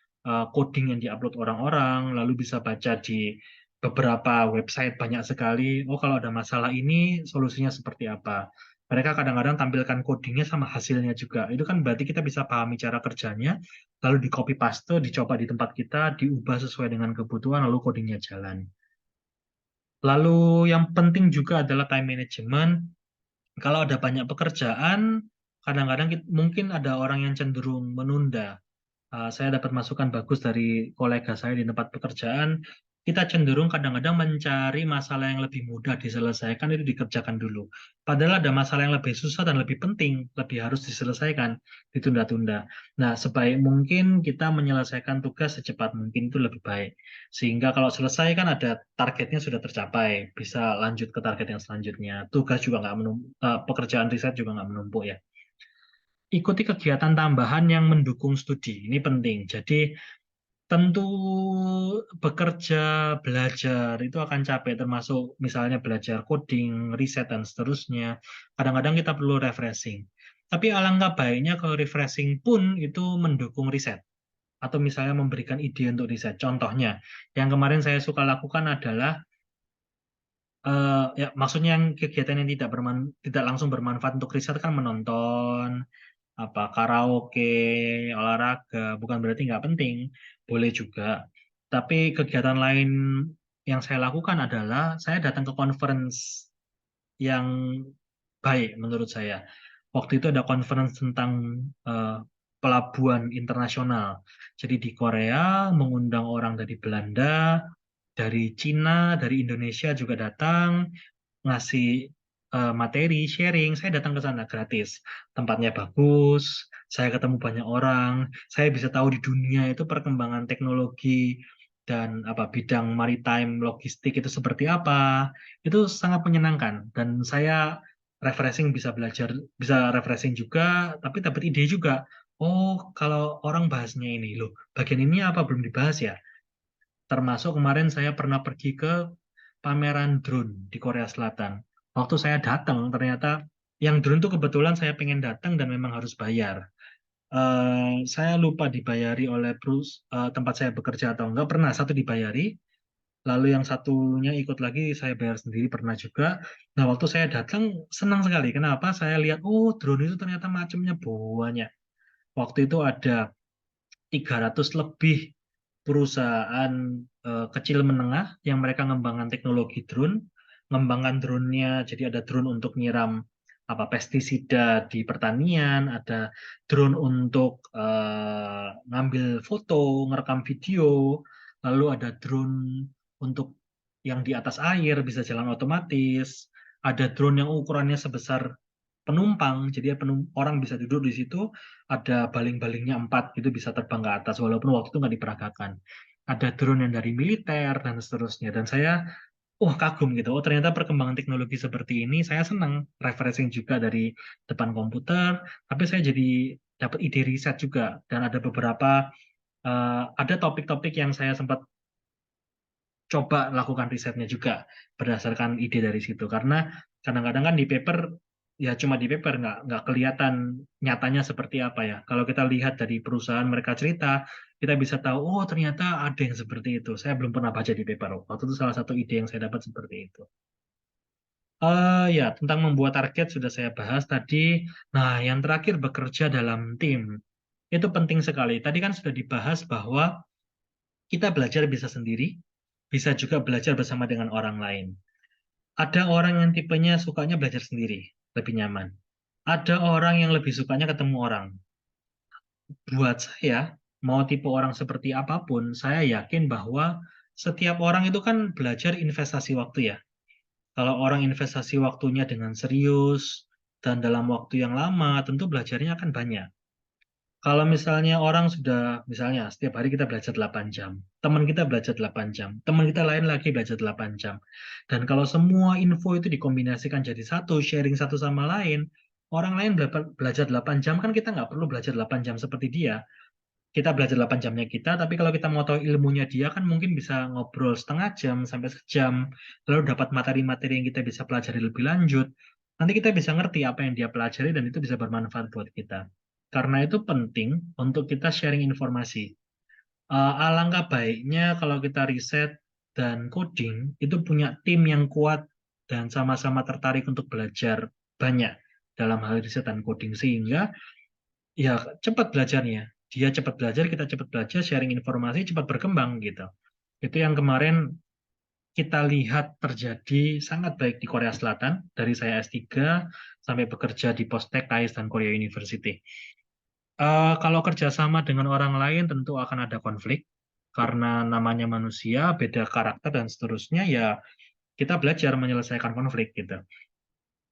coding yang diupload orang-orang, lalu bisa baca di beberapa website banyak sekali. Oh, kalau ada masalah ini, solusinya seperti apa? Mereka kadang-kadang tampilkan codingnya sama hasilnya juga. Itu kan berarti kita bisa pahami cara kerjanya, lalu di copy paste, dicoba di tempat kita, diubah sesuai dengan kebutuhan, lalu codingnya jalan. Lalu yang penting juga adalah time management. Kalau ada banyak pekerjaan, kadang-kadang mungkin ada orang yang cenderung menunda. Saya dapat masukan bagus dari kolega saya di tempat pekerjaan. kita cenderung kadang-kadang mencari masalah yang lebih mudah diselesaikan itu dikerjakan dulu. Padahal ada masalah yang lebih susah dan lebih penting, lebih harus diselesaikan, ditunda-tunda. Nah, sebaik mungkin kita menyelesaikan tugas secepat mungkin itu lebih baik. Sehingga kalau selesai kan ada targetnya sudah tercapai, bisa lanjut ke target yang selanjutnya. Tugas juga nggak pekerjaan riset juga nggak menumpuk ya. Ikuti kegiatan tambahan yang mendukung studi, ini penting. Jadi tentu bekerja, belajar itu akan capek, termasuk misalnya belajar coding, riset, dan seterusnya. Kadang-kadang kita perlu refreshing. Tapi alangkah baiknya kalau refreshing pun itu mendukung riset. Atau misalnya memberikan ide untuk riset. Contohnya, yang kemarin saya suka lakukan adalah, ya maksudnya yang kegiatan yang tidak langsung bermanfaat untuk riset kan menonton, apa karaoke, olahraga, bukan berarti nggak penting, boleh juga. Tapi kegiatan lain yang saya lakukan adalah saya datang ke conference yang baik menurut saya. Waktu itu ada conference tentang eh, pelabuhan internasional. Jadi di Korea mengundang orang dari Belanda, dari Cina, dari Indonesia juga datang ngasih materi, sharing, saya datang ke sana gratis. Tempatnya bagus, saya ketemu banyak orang, saya bisa tahu di dunia itu perkembangan teknologi dan apa bidang maritime logistik itu seperti apa. Itu sangat menyenangkan dan saya refreshing bisa belajar, bisa refreshing juga, tapi dapat ide juga. Oh, kalau orang bahasnya ini loh, bagian ini apa belum dibahas ya? Termasuk kemarin saya pernah pergi ke pameran drone di Korea Selatan. Waktu saya datang, ternyata yang drone tuh kebetulan saya pengen datang dan memang harus bayar. Saya lupa dibayari oleh tempat saya bekerja atau enggak. Pernah satu dibayari, lalu yang satunya ikut lagi saya bayar sendiri pernah juga. Nah, waktu saya datang senang sekali. Kenapa? Saya lihat, oh drone itu ternyata macamnya banyak. Waktu itu ada 300 lebih perusahaan kecil menengah yang mereka ngembangkan teknologi drone, ngembangkan drone-nya, jadi ada drone untuk nyiram apa pestisida di pertanian, ada drone untuk ngambil foto, ngerekam video, lalu ada drone untuk yang di atas air bisa jalan otomatis, ada drone yang ukurannya sebesar penumpang, jadi orang bisa duduk di situ, ada baling-balingnya 4 gitu bisa terbang ke atas walaupun waktu itu nggak diperagakan. Ada drone yang dari militer dan seterusnya. Dan saya kagum gitu. Oh ternyata perkembangan teknologi seperti ini saya senang refreshing juga dari depan komputer. Tapi saya jadi dapat ide riset juga dan ada beberapa ada topik-topik yang saya sempat coba lakukan risetnya juga berdasarkan ide dari situ karena kadang-kadang kan di paper ya cuma di paper nggak kelihatan nyatanya seperti apa ya kalau kita lihat dari perusahaan mereka cerita kita bisa tahu oh ternyata ada yang seperti itu saya belum pernah baca di paper waktu itu salah satu ide yang saya dapat seperti itu. Ya tentang membuat target sudah saya bahas tadi. Nah yang terakhir bekerja dalam tim itu penting sekali tadi kan sudah dibahas bahwa kita belajar bisa sendiri, bisa juga belajar bersama dengan orang lain. Ada orang yang tipenya sukanya belajar sendiri, lebih nyaman. Ada orang yang lebih sukanya ketemu orang. Buat saya, mau tipe orang seperti apapun, saya yakin bahwa setiap orang itu kan belajar investasi waktu ya. Kalau orang investasi waktunya dengan serius dan dalam waktu yang lama, tentu belajarnya akan banyak. Kalau misalnya orang sudah, misalnya setiap hari kita belajar 8 jam, teman kita belajar 8 jam, teman kita lain lagi belajar 8 jam. Dan kalau semua info itu dikombinasikan jadi satu, sharing satu sama lain, orang lain belajar 8 jam, kan kita nggak perlu belajar 8 jam seperti dia. Kita belajar 8 jamnya kita, tapi kalau kita mau tahu ilmunya dia, kan mungkin bisa ngobrol setengah jam sampai sejam, lalu dapat materi-materi yang kita bisa pelajari lebih lanjut. Nanti kita bisa ngerti apa yang dia pelajari dan itu bisa bermanfaat buat kita. Karena itu penting untuk kita sharing informasi. Alangkah baiknya kalau kita riset dan coding itu punya tim yang kuat dan sama-sama tertarik untuk belajar banyak dalam hal riset dan coding sehingga ya cepat belajarnya. Dia cepat belajar, kita cepat belajar, sharing informasi cepat berkembang gitu. Itu yang kemarin kita lihat terjadi sangat baik di Korea Selatan dari saya S3 sampai bekerja di Postek, KAIS dan Korea University. Kalau kerjasama dengan orang lain tentu akan ada konflik. karena namanya manusia, beda karakter dan seterusnya, ya kita belajar menyelesaikan konflik gitu.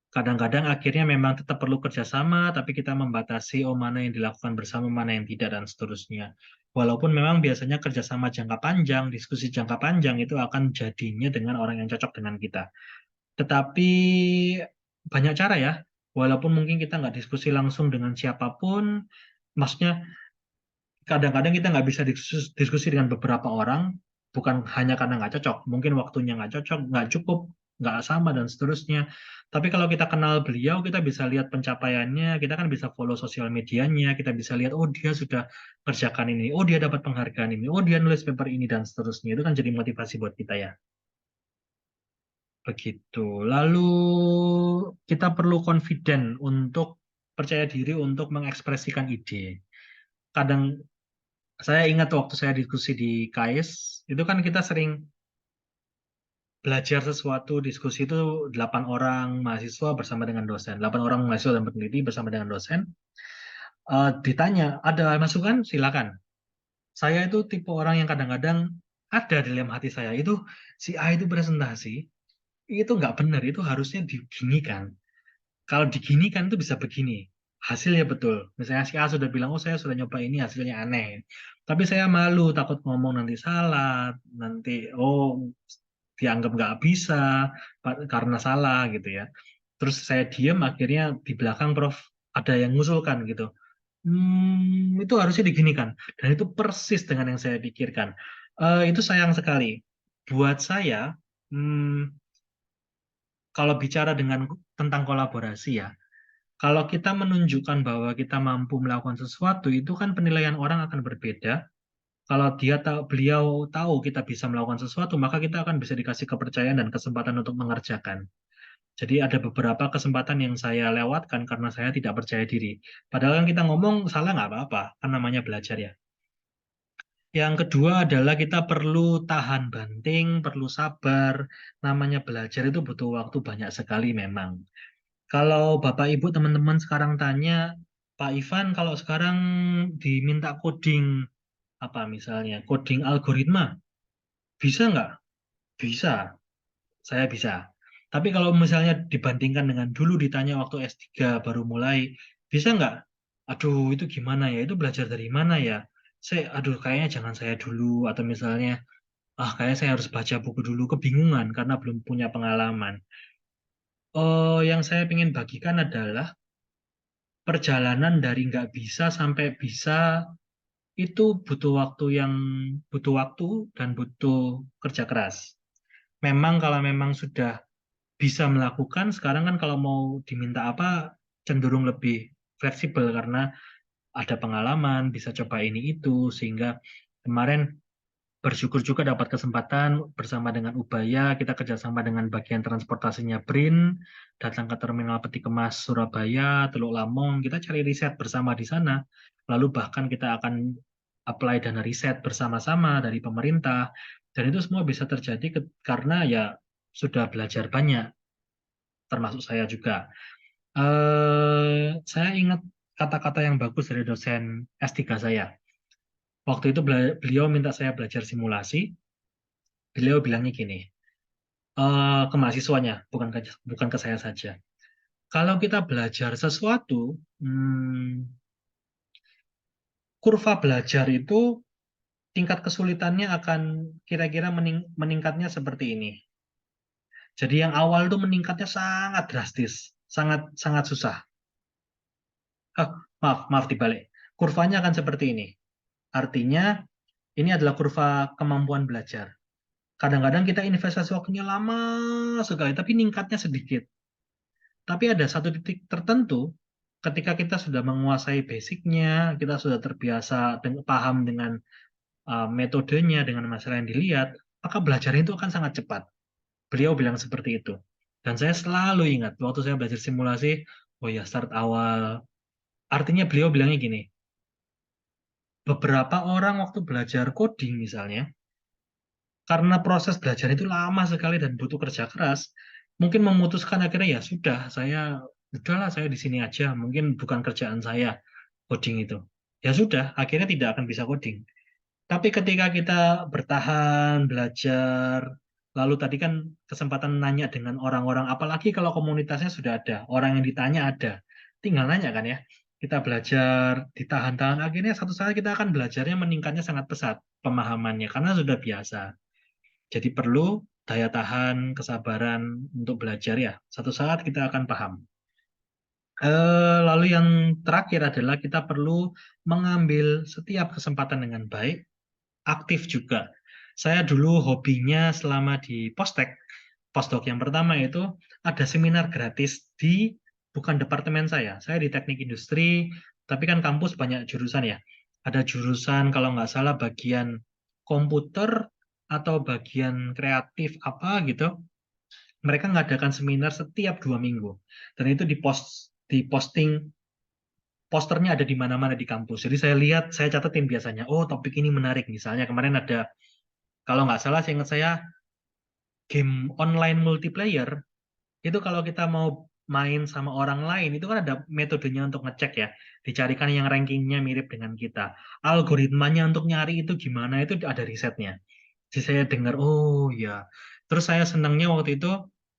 Kadang-kadang akhirnya memang tetap perlu kerjasama, tapi kita membatasi mana yang dilakukan bersama, mana yang tidak, dan seterusnya. Walaupun memang biasanya kerjasama jangka panjang, diskusi jangka panjang itu akan jadinya dengan orang yang cocok dengan kita. Tetapi banyak cara ya, walaupun mungkin kita nggak diskusi langsung dengan siapapun, maksudnya kadang-kadang kita nggak bisa diskusi dengan beberapa orang, bukan hanya karena nggak cocok, mungkin waktunya nggak cocok, nggak cukup, nggak sama, dan seterusnya. Tapi kalau kita kenal beliau, kita bisa lihat pencapaiannya, kita kan bisa follow sosial medianya, kita bisa lihat, oh dia sudah kerjakan ini, oh dia dapat penghargaan ini, oh dia nulis paper ini, dan seterusnya. Itu kan jadi motivasi buat kita ya. Begitu. Lalu kita perlu confident untuk percaya diri untuk mengekspresikan ide. Kadang saya ingat waktu saya diskusi di KAIS, itu kan kita sering belajar sesuatu, diskusi itu 8 orang mahasiswa bersama dengan dosen. 8 orang mahasiswa dan peneliti bersama dengan dosen. Ditanya, ada masukan? Silakan. Saya itu tipe orang yang kadang-kadang ada di dalam hati saya, itu si A itu presentasi, itu nggak benar, itu harusnya diginikan. Kalau diginikan itu bisa begini. Hasilnya betul. Misalnya si A sudah bilang, oh saya sudah nyoba ini, hasilnya aneh. Tapi saya malu, takut ngomong nanti salah, nanti oh dianggap nggak bisa karena salah gitu ya. Terus saya diam, akhirnya di belakang Prof ada yang ngusulkan gitu. Itu harusnya diginikan. Dan itu persis dengan yang saya pikirkan. Itu sayang sekali. Buat saya, hmm, kalau bicara tentang kolaborasi ya, kalau kita menunjukkan bahwa kita mampu melakukan sesuatu, itu kan penilaian orang akan berbeda. Kalau beliau tahu kita bisa melakukan sesuatu, maka kita akan bisa dikasih kepercayaan dan kesempatan untuk mengerjakan. Jadi ada beberapa kesempatan yang saya lewatkan karena saya tidak percaya diri. Padahal kan kita ngomong salah nggak apa-apa, kan namanya belajar ya. Yang kedua adalah kita perlu tahan banting, perlu sabar. Namanya belajar itu butuh waktu banyak sekali memang. Kalau Bapak Ibu teman-teman sekarang tanya, Pak Ivan kalau sekarang diminta coding apa misalnya, coding algoritma, bisa nggak? Bisa, saya bisa. Tapi kalau misalnya dibandingkan dengan dulu ditanya waktu S3 baru mulai, bisa nggak? Aduh, itu gimana ya? Itu belajar dari mana ya? Aduh, kayaknya jangan saya dulu. Atau misalnya, kayaknya saya harus baca buku dulu. Kebingungan karena belum punya pengalaman. Yang saya ingin bagikan adalah perjalanan dari nggak bisa sampai bisa itu butuh waktu dan butuh kerja keras. Memang kalau memang sudah bisa melakukan, sekarang kan kalau mau diminta apa cenderung lebih fleksibel karena ada pengalaman, bisa coba ini itu, sehingga kemarin bersyukur juga dapat kesempatan bersama dengan Ubaya, kita kerjasama dengan bagian transportasinya BRIN, datang ke Terminal Peti Kemas Surabaya, Teluk Lamong, kita cari riset bersama di sana, lalu bahkan kita akan apply dana riset bersama-sama dari pemerintah, dan itu semua bisa terjadi karena ya sudah belajar banyak, termasuk saya juga. Saya ingat kata-kata yang bagus dari dosen S3 saya. Waktu itu beliau minta saya belajar simulasi, beliau bilangnya gini, ke mahasiswanya, bukan ke saya saja. Kalau kita belajar sesuatu, kurva belajar itu tingkat kesulitannya akan kira-kira meningkatnya seperti ini. Jadi yang awal itu meningkatnya sangat drastis, sangat sangat susah. Maaf dibalik. Kurvanya akan seperti ini. Artinya ini adalah kurva kemampuan belajar. Kadang-kadang kita investasi waktunya lama sekali, tapi ningkatnya sedikit. Tapi ada satu titik tertentu, ketika kita sudah menguasai basicnya, kita sudah terbiasa paham dengan metodenya, dengan masalah yang dilihat, maka belajar itu akan sangat cepat. Beliau bilang seperti itu. Dan saya selalu ingat, waktu saya belajar simulasi, oh ya start awal. Artinya beliau bilangnya gini, beberapa orang waktu belajar coding misalnya, karena proses belajar itu lama sekali dan butuh kerja keras, mungkin memutuskan akhirnya ya sudah, udahlah saya di sini aja, mungkin bukan kerjaan saya coding itu. Ya sudah, akhirnya tidak akan bisa coding. Tapi ketika kita bertahan, belajar, lalu tadi kan kesempatan nanya dengan orang-orang, apalagi kalau komunitasnya sudah ada, orang yang ditanya ada, tinggal nanya kan ya. Kita belajar, ditahan-tahan, akhirnya satu saat kita akan belajarnya meningkatnya sangat pesat pemahamannya, karena sudah biasa. Jadi perlu daya tahan, kesabaran untuk belajar ya. Satu saat kita akan paham. Lalu yang terakhir adalah kita perlu mengambil setiap kesempatan dengan baik, aktif juga. Saya dulu hobinya selama di postdoc yang pertama itu ada seminar gratis di bukan departemen saya di teknik industri, tapi kan kampus banyak jurusan ya. Ada jurusan kalau nggak salah bagian komputer atau bagian kreatif apa gitu. Mereka ngadakan seminar setiap 2 minggu dan itu diposting posternya ada di mana-mana di kampus. Jadi saya lihat, saya catetin biasanya, oh topik ini menarik. Misalnya kemarin ada, kalau nggak salah, saya ingat saya game online multiplayer itu kalau kita mau main sama orang lain itu kan ada metodenya untuk ngecek ya, dicarikan yang rankingnya mirip dengan kita. Algoritmanya untuk nyari itu gimana itu ada risetnya. Jadi saya dengar, oh ya. Terus saya senangnya waktu itu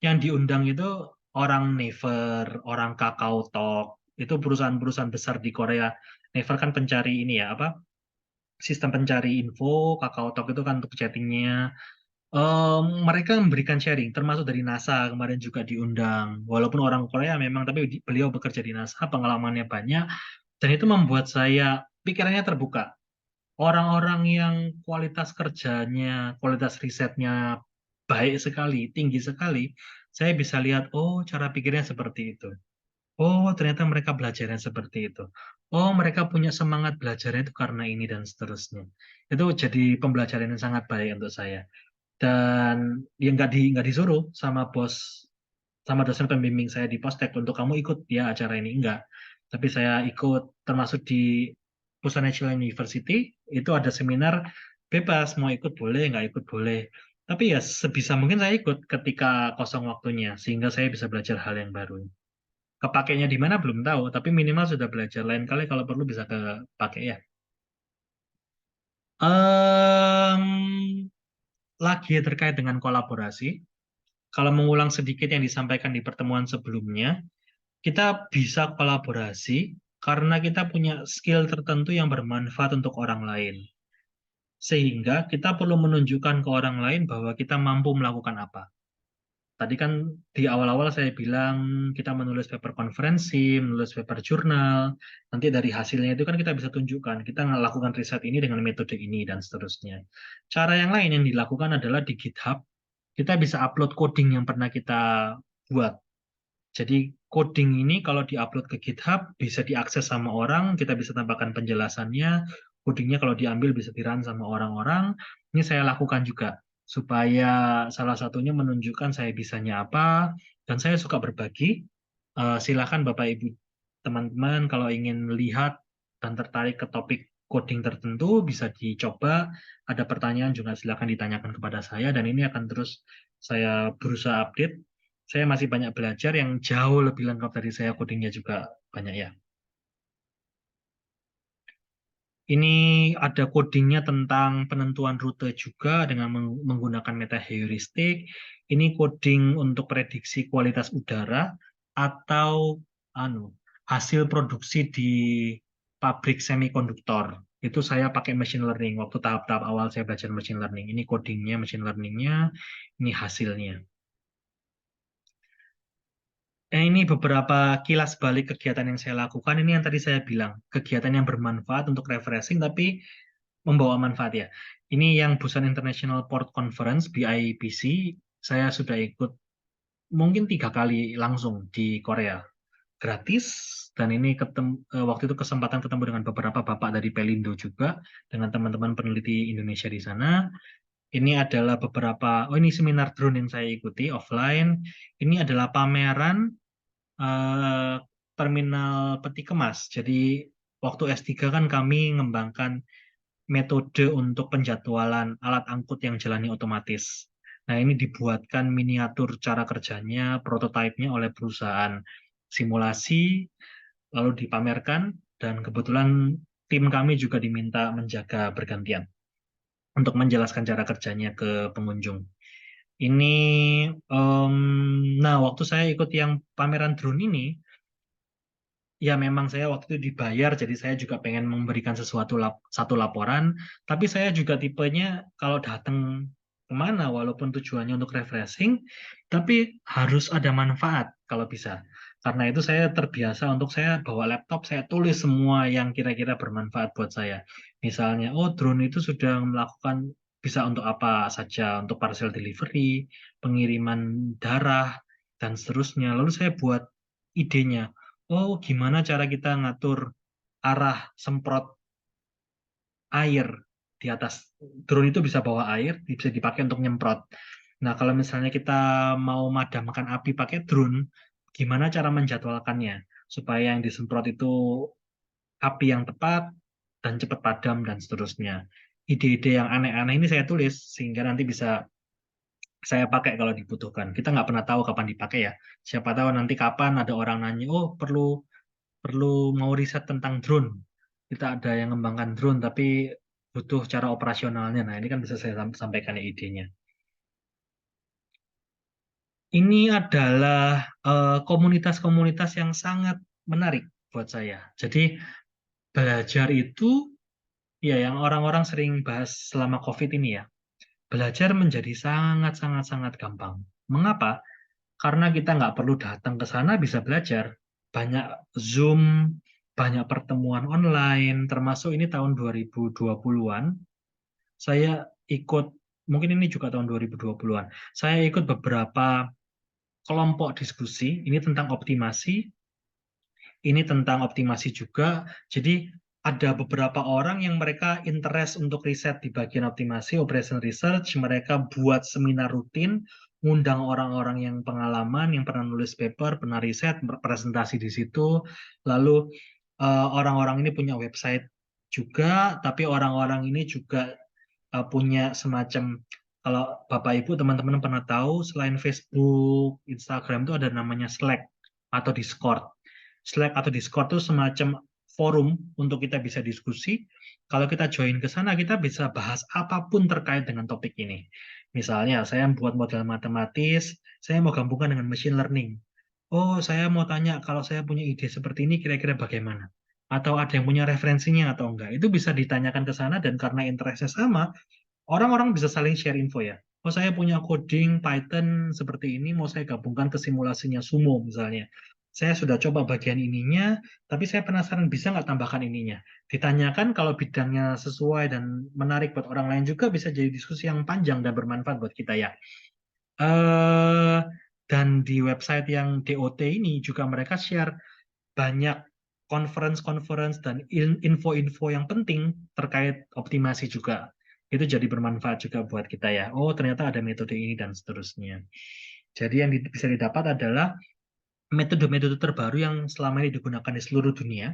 yang diundang itu orang Naver, orang Kakao Talk, itu perusahaan-perusahaan besar di Korea. Naver kan pencari ini ya, apa? Sistem pencari info, Kakao Talk itu kan untuk chattingnya. Mereka memberikan sharing, termasuk dari NASA kemarin juga diundang. Walaupun orang Korea memang, tapi beliau bekerja di NASA, pengalamannya banyak, dan itu membuat saya pikirannya terbuka. Orang-orang yang kualitas kerjanya, kualitas risetnya baik sekali, tinggi sekali, saya bisa lihat, oh cara pikirnya seperti itu. Oh ternyata mereka belajarnya seperti itu. Oh mereka punya semangat belajarnya itu karena ini dan seterusnya. Itu jadi pembelajaran yang sangat baik untuk saya dan ya nggak disuruh sama bos sama dosen pembimbing saya di Postek untuk kamu ikut ya acara ini enggak, tapi saya ikut termasuk di Pusan National University itu ada seminar bebas mau ikut boleh nggak ikut boleh, tapi ya sebisa mungkin saya ikut ketika kosong waktunya sehingga saya bisa belajar hal yang baru. Kepakainya di mana belum tahu tapi minimal sudah belajar, lain kali kalau perlu bisa kepakai ya. Em, Lagi terkait dengan kolaborasi. Kalau mengulang sedikit yang disampaikan di pertemuan sebelumnya, kita bisa kolaborasi karena kita punya skill tertentu yang bermanfaat untuk orang lain. Sehingga kita perlu menunjukkan ke orang lain bahwa kita mampu melakukan apa. Tadi kan di awal-awal saya bilang kita menulis paper konferensi, menulis paper jurnal. Nanti dari hasilnya itu kan kita bisa tunjukkan kita melakukan riset ini dengan metode ini dan seterusnya. Cara yang lain yang dilakukan adalah di GitHub. Kita bisa upload coding yang pernah kita buat. Jadi coding ini kalau diupload ke GitHub bisa diakses sama orang, kita bisa tambahkan penjelasannya. Codingnya kalau diambil bisa dirun sama orang-orang. Ini saya lakukan juga supaya salah satunya menunjukkan saya bisanya apa dan saya suka berbagi. Silakan Bapak Ibu teman-teman kalau ingin lihat dan tertarik ke topik coding tertentu bisa dicoba. Ada pertanyaan juga silakan ditanyakan kepada saya dan ini akan terus saya berusaha update. Saya masih banyak belajar yang jauh lebih lengkap dari saya, codingnya juga banyak ya. Ini ada codingnya tentang penentuan rute juga dengan menggunakan meta heuristik. Ini coding untuk prediksi kualitas udara atau anu hasil produksi di pabrik semikonduktor. Itu saya pakai machine learning. Waktu tahap-tahap awal saya belajar machine learning. Ini codingnya, machine learningnya, ini hasilnya. Ini beberapa kilas balik kegiatan yang saya lakukan. Ini yang tadi saya bilang, kegiatan yang bermanfaat untuk refreshing, tapi membawa manfaat ya. Ini yang Busan International Port Conference, BIPC, saya sudah ikut mungkin 3 kali langsung di Korea. Gratis, dan ini waktu itu kesempatan ketemu dengan beberapa bapak dari Pelindo juga, dengan teman-teman peneliti Indonesia di sana. Ini adalah beberapa, oh ini seminar drone yang saya ikuti offline. Ini adalah pameran eh, terminal peti kemas. Jadi waktu S3 kan kami mengembangkan metode untuk penjadwalan alat angkut yang jalani otomatis. Nah, ini dibuatkan miniatur cara kerjanya, prototipenya oleh perusahaan simulasi, lalu dipamerkan, dan kebetulan tim kami juga diminta menjaga bergantian. untuk menjelaskan cara kerjanya ke pengunjung. Ini, nah waktu saya ikut yang pameran drone ini, ya memang saya waktu itu dibayar, jadi saya juga pengen memberikan satu laporan, tapi saya juga tipenya kalau datang kemana, walaupun tujuannya untuk refreshing, tapi harus ada manfaat kalau bisa. Karena itu saya terbiasa untuk saya bawa laptop, saya tulis semua yang kira-kira bermanfaat buat saya. Misalnya, oh drone itu sudah melakukan bisa untuk apa saja, untuk parcel delivery, pengiriman darah, dan seterusnya. Lalu saya buat idenya. Oh, gimana cara kita ngatur arah semprot air di atas drone itu bisa bawa air, bisa dipakai untuk nyemprot. Nah, kalau misalnya kita mau madamkan api pakai drone, gimana cara menjadwalkannya supaya yang disemprot itu api yang tepat dan cepat padam dan seterusnya. Ide-ide yang aneh-aneh ini saya tulis sehingga nanti bisa saya pakai kalau dibutuhkan. Kita nggak pernah tahu kapan dipakai ya. Siapa tahu nanti kapan ada orang nanya, oh perlu perlu mau riset tentang drone. Kita ada yang mengembangkan drone, tapi butuh cara operasionalnya. Nah, ini kan bisa saya sampaikan ya idenya. Ini adalah komunitas-komunitas yang sangat menarik buat saya. Jadi belajar itu, ya yang orang-orang sering bahas selama COVID ini ya, belajar menjadi sangat-sangat-sangat gampang. Mengapa? Karena kita nggak perlu datang ke sana bisa belajar. Banyak Zoom, banyak pertemuan online, termasuk ini tahun 2020-an. Saya ikut, mungkin ini juga tahun 2020-an. Saya ikut beberapa kelompok diskusi, ini tentang optimasi juga. Jadi ada beberapa orang yang mereka interest untuk riset di bagian optimasi, operation research, mereka buat seminar rutin, ngundang orang-orang yang pengalaman, yang pernah nulis paper, pernah riset, presentasi di situ. Lalu orang-orang ini punya website juga, tapi orang-orang ini juga punya semacam, kalau Bapak Ibu teman-teman pernah tahu, selain Facebook, Instagram itu ada namanya Slack atau Discord. Slack atau Discord itu semacam forum untuk kita bisa diskusi. Kalau kita join ke sana, kita bisa bahas apapun terkait dengan topik ini. Misalnya, saya membuat model matematis, saya mau gabungkan dengan machine learning. Oh, saya mau tanya, kalau saya punya ide seperti ini, kira-kira bagaimana? Atau ada yang punya referensinya atau enggak? Itu bisa ditanyakan ke sana, dan karena interestnya sama, orang-orang bisa saling share info ya. Oh, saya punya coding Python seperti ini, mau saya gabungkan ke simulasinya Sumo misalnya. Saya sudah coba bagian ininya, tapi saya penasaran bisa nggak tambahkan ininya. Ditanyakan kalau bidangnya sesuai dan menarik buat orang lain juga bisa jadi diskusi yang panjang dan bermanfaat buat kita ya. Eh, dan di website yang DOT ini juga mereka share banyak conference-conference dan info-info yang penting terkait optimasi juga. Itu jadi bermanfaat juga buat kita ya. Oh, ternyata ada metode ini dan seterusnya. Jadi yang bisa didapat adalah metode-metode terbaru yang selama ini digunakan di seluruh dunia.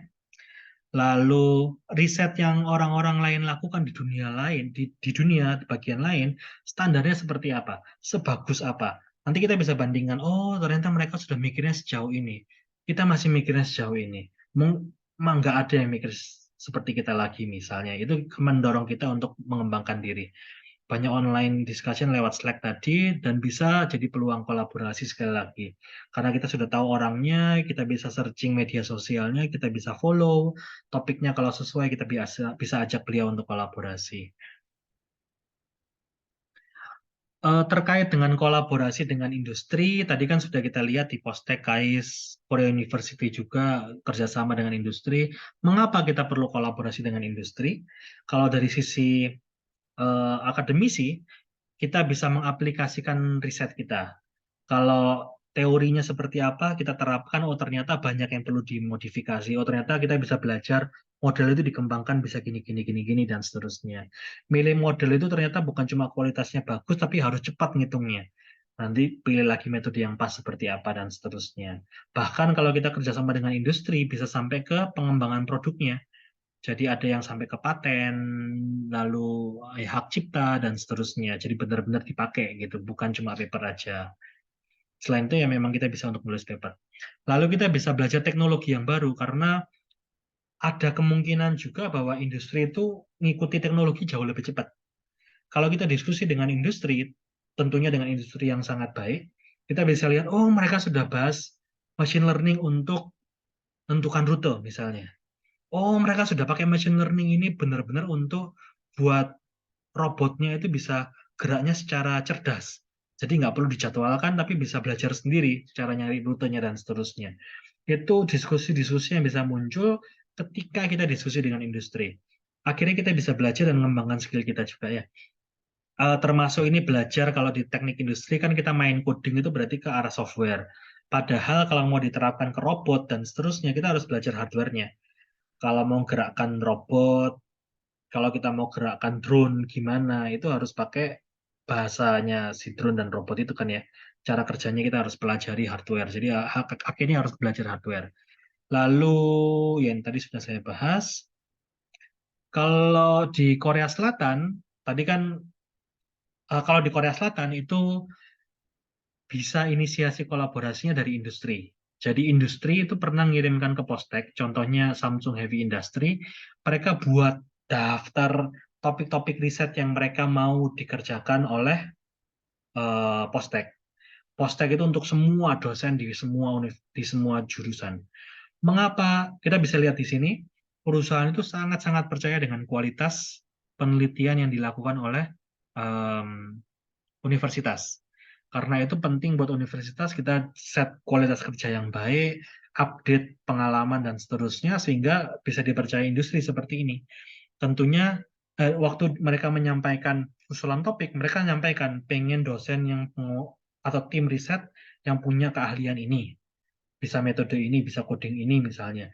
Lalu riset yang orang-orang lain lakukan di dunia lain, di dunia di bagian lain, standarnya seperti apa? Sebagus apa? Nanti kita bisa bandingkan, oh ternyata mereka sudah mikirnya sejauh ini. Kita masih mikirnya sejauh ini. Memang nggak ada yang mikir seperti kita lagi misalnya. Itu mendorong kita untuk mengembangkan diri. Banyak online discussion lewat Slack tadi dan bisa jadi peluang kolaborasi sekali lagi. Karena kita sudah tahu orangnya, kita bisa searching media sosialnya, kita bisa follow topiknya kalau sesuai kita bisa ajak beliau untuk kolaborasi. Terkait dengan kolaborasi dengan industri, tadi kan sudah kita lihat di Postek, KAIS, Korea University juga kerjasama dengan industri. Mengapa kita perlu kolaborasi dengan industri? Kalau dari sisi akademisi, kita bisa mengaplikasikan riset kita. Kalau teorinya seperti apa, kita terapkan, oh ternyata banyak yang perlu dimodifikasi, oh ternyata kita bisa belajar model itu dikembangkan bisa gini, gini, gini, gini, dan seterusnya. Milih model itu ternyata bukan cuma kualitasnya bagus, tapi harus cepat ngitungnya. Nanti pilih lagi metode yang pas seperti apa, dan seterusnya. Bahkan kalau kita kerjasama dengan industri, bisa sampai ke pengembangan produknya. Jadi ada yang sampai ke paten, lalu hak cipta, dan seterusnya. Jadi benar-benar dipakai gitu, bukan cuma paper aja. Selain itu ya memang kita bisa untuk menulis paper. Lalu kita bisa belajar teknologi yang baru karena ada kemungkinan juga bahwa industri itu mengikuti teknologi jauh lebih cepat. Kalau kita diskusi dengan industri, tentunya dengan industri yang sangat baik, kita bisa lihat, oh mereka sudah bahas machine learning untuk menentukan rute misalnya. Oh mereka sudah pakai machine learning ini benar-benar untuk buat robotnya itu bisa geraknya secara cerdas. Jadi nggak perlu dijadwalkan, tapi bisa belajar sendiri cara nyari rutenya dan seterusnya. Itu diskusi-diskusi yang bisa muncul ketika kita diskusi dengan industri. Akhirnya kita bisa belajar dan mengembangkan skill kita juga ya. Termasuk ini belajar kalau di teknik industri kan kita main coding itu berarti ke arah software. Padahal kalau mau diterapkan ke robot dan seterusnya kita harus belajar hardware-nya. Kalau mau gerakkan robot, kalau kita mau gerakkan drone gimana, itu harus pakai bahasanya si drone dan robot itu kan ya. Cara kerjanya kita harus pelajari hardware. Jadi akhirnya harus belajar hardware. Lalu yang tadi sudah saya bahas, kalau di Korea Selatan, tadi kan kalau di Korea Selatan itu bisa inisiasi kolaborasinya dari industri. Jadi industri itu pernah mengirimkan ke Postek, contohnya Samsung Heavy Industry, mereka buat daftar topik-topik riset yang mereka mau dikerjakan oleh Postek. Postek itu untuk semua dosen di semua jurusan. Mengapa? Kita bisa lihat di sini, perusahaan itu sangat-sangat percaya dengan kualitas penelitian yang dilakukan oleh em, universitas. Karena itu penting buat universitas kita set kualitas kerja yang baik, update pengalaman dan seterusnya sehingga bisa dipercaya industri seperti ini. Tentunya waktu mereka menyampaikan usulan topik, mereka menyampaikan pengen dosen yang atau tim riset yang punya keahlian ini, bisa metode ini, bisa coding ini misalnya,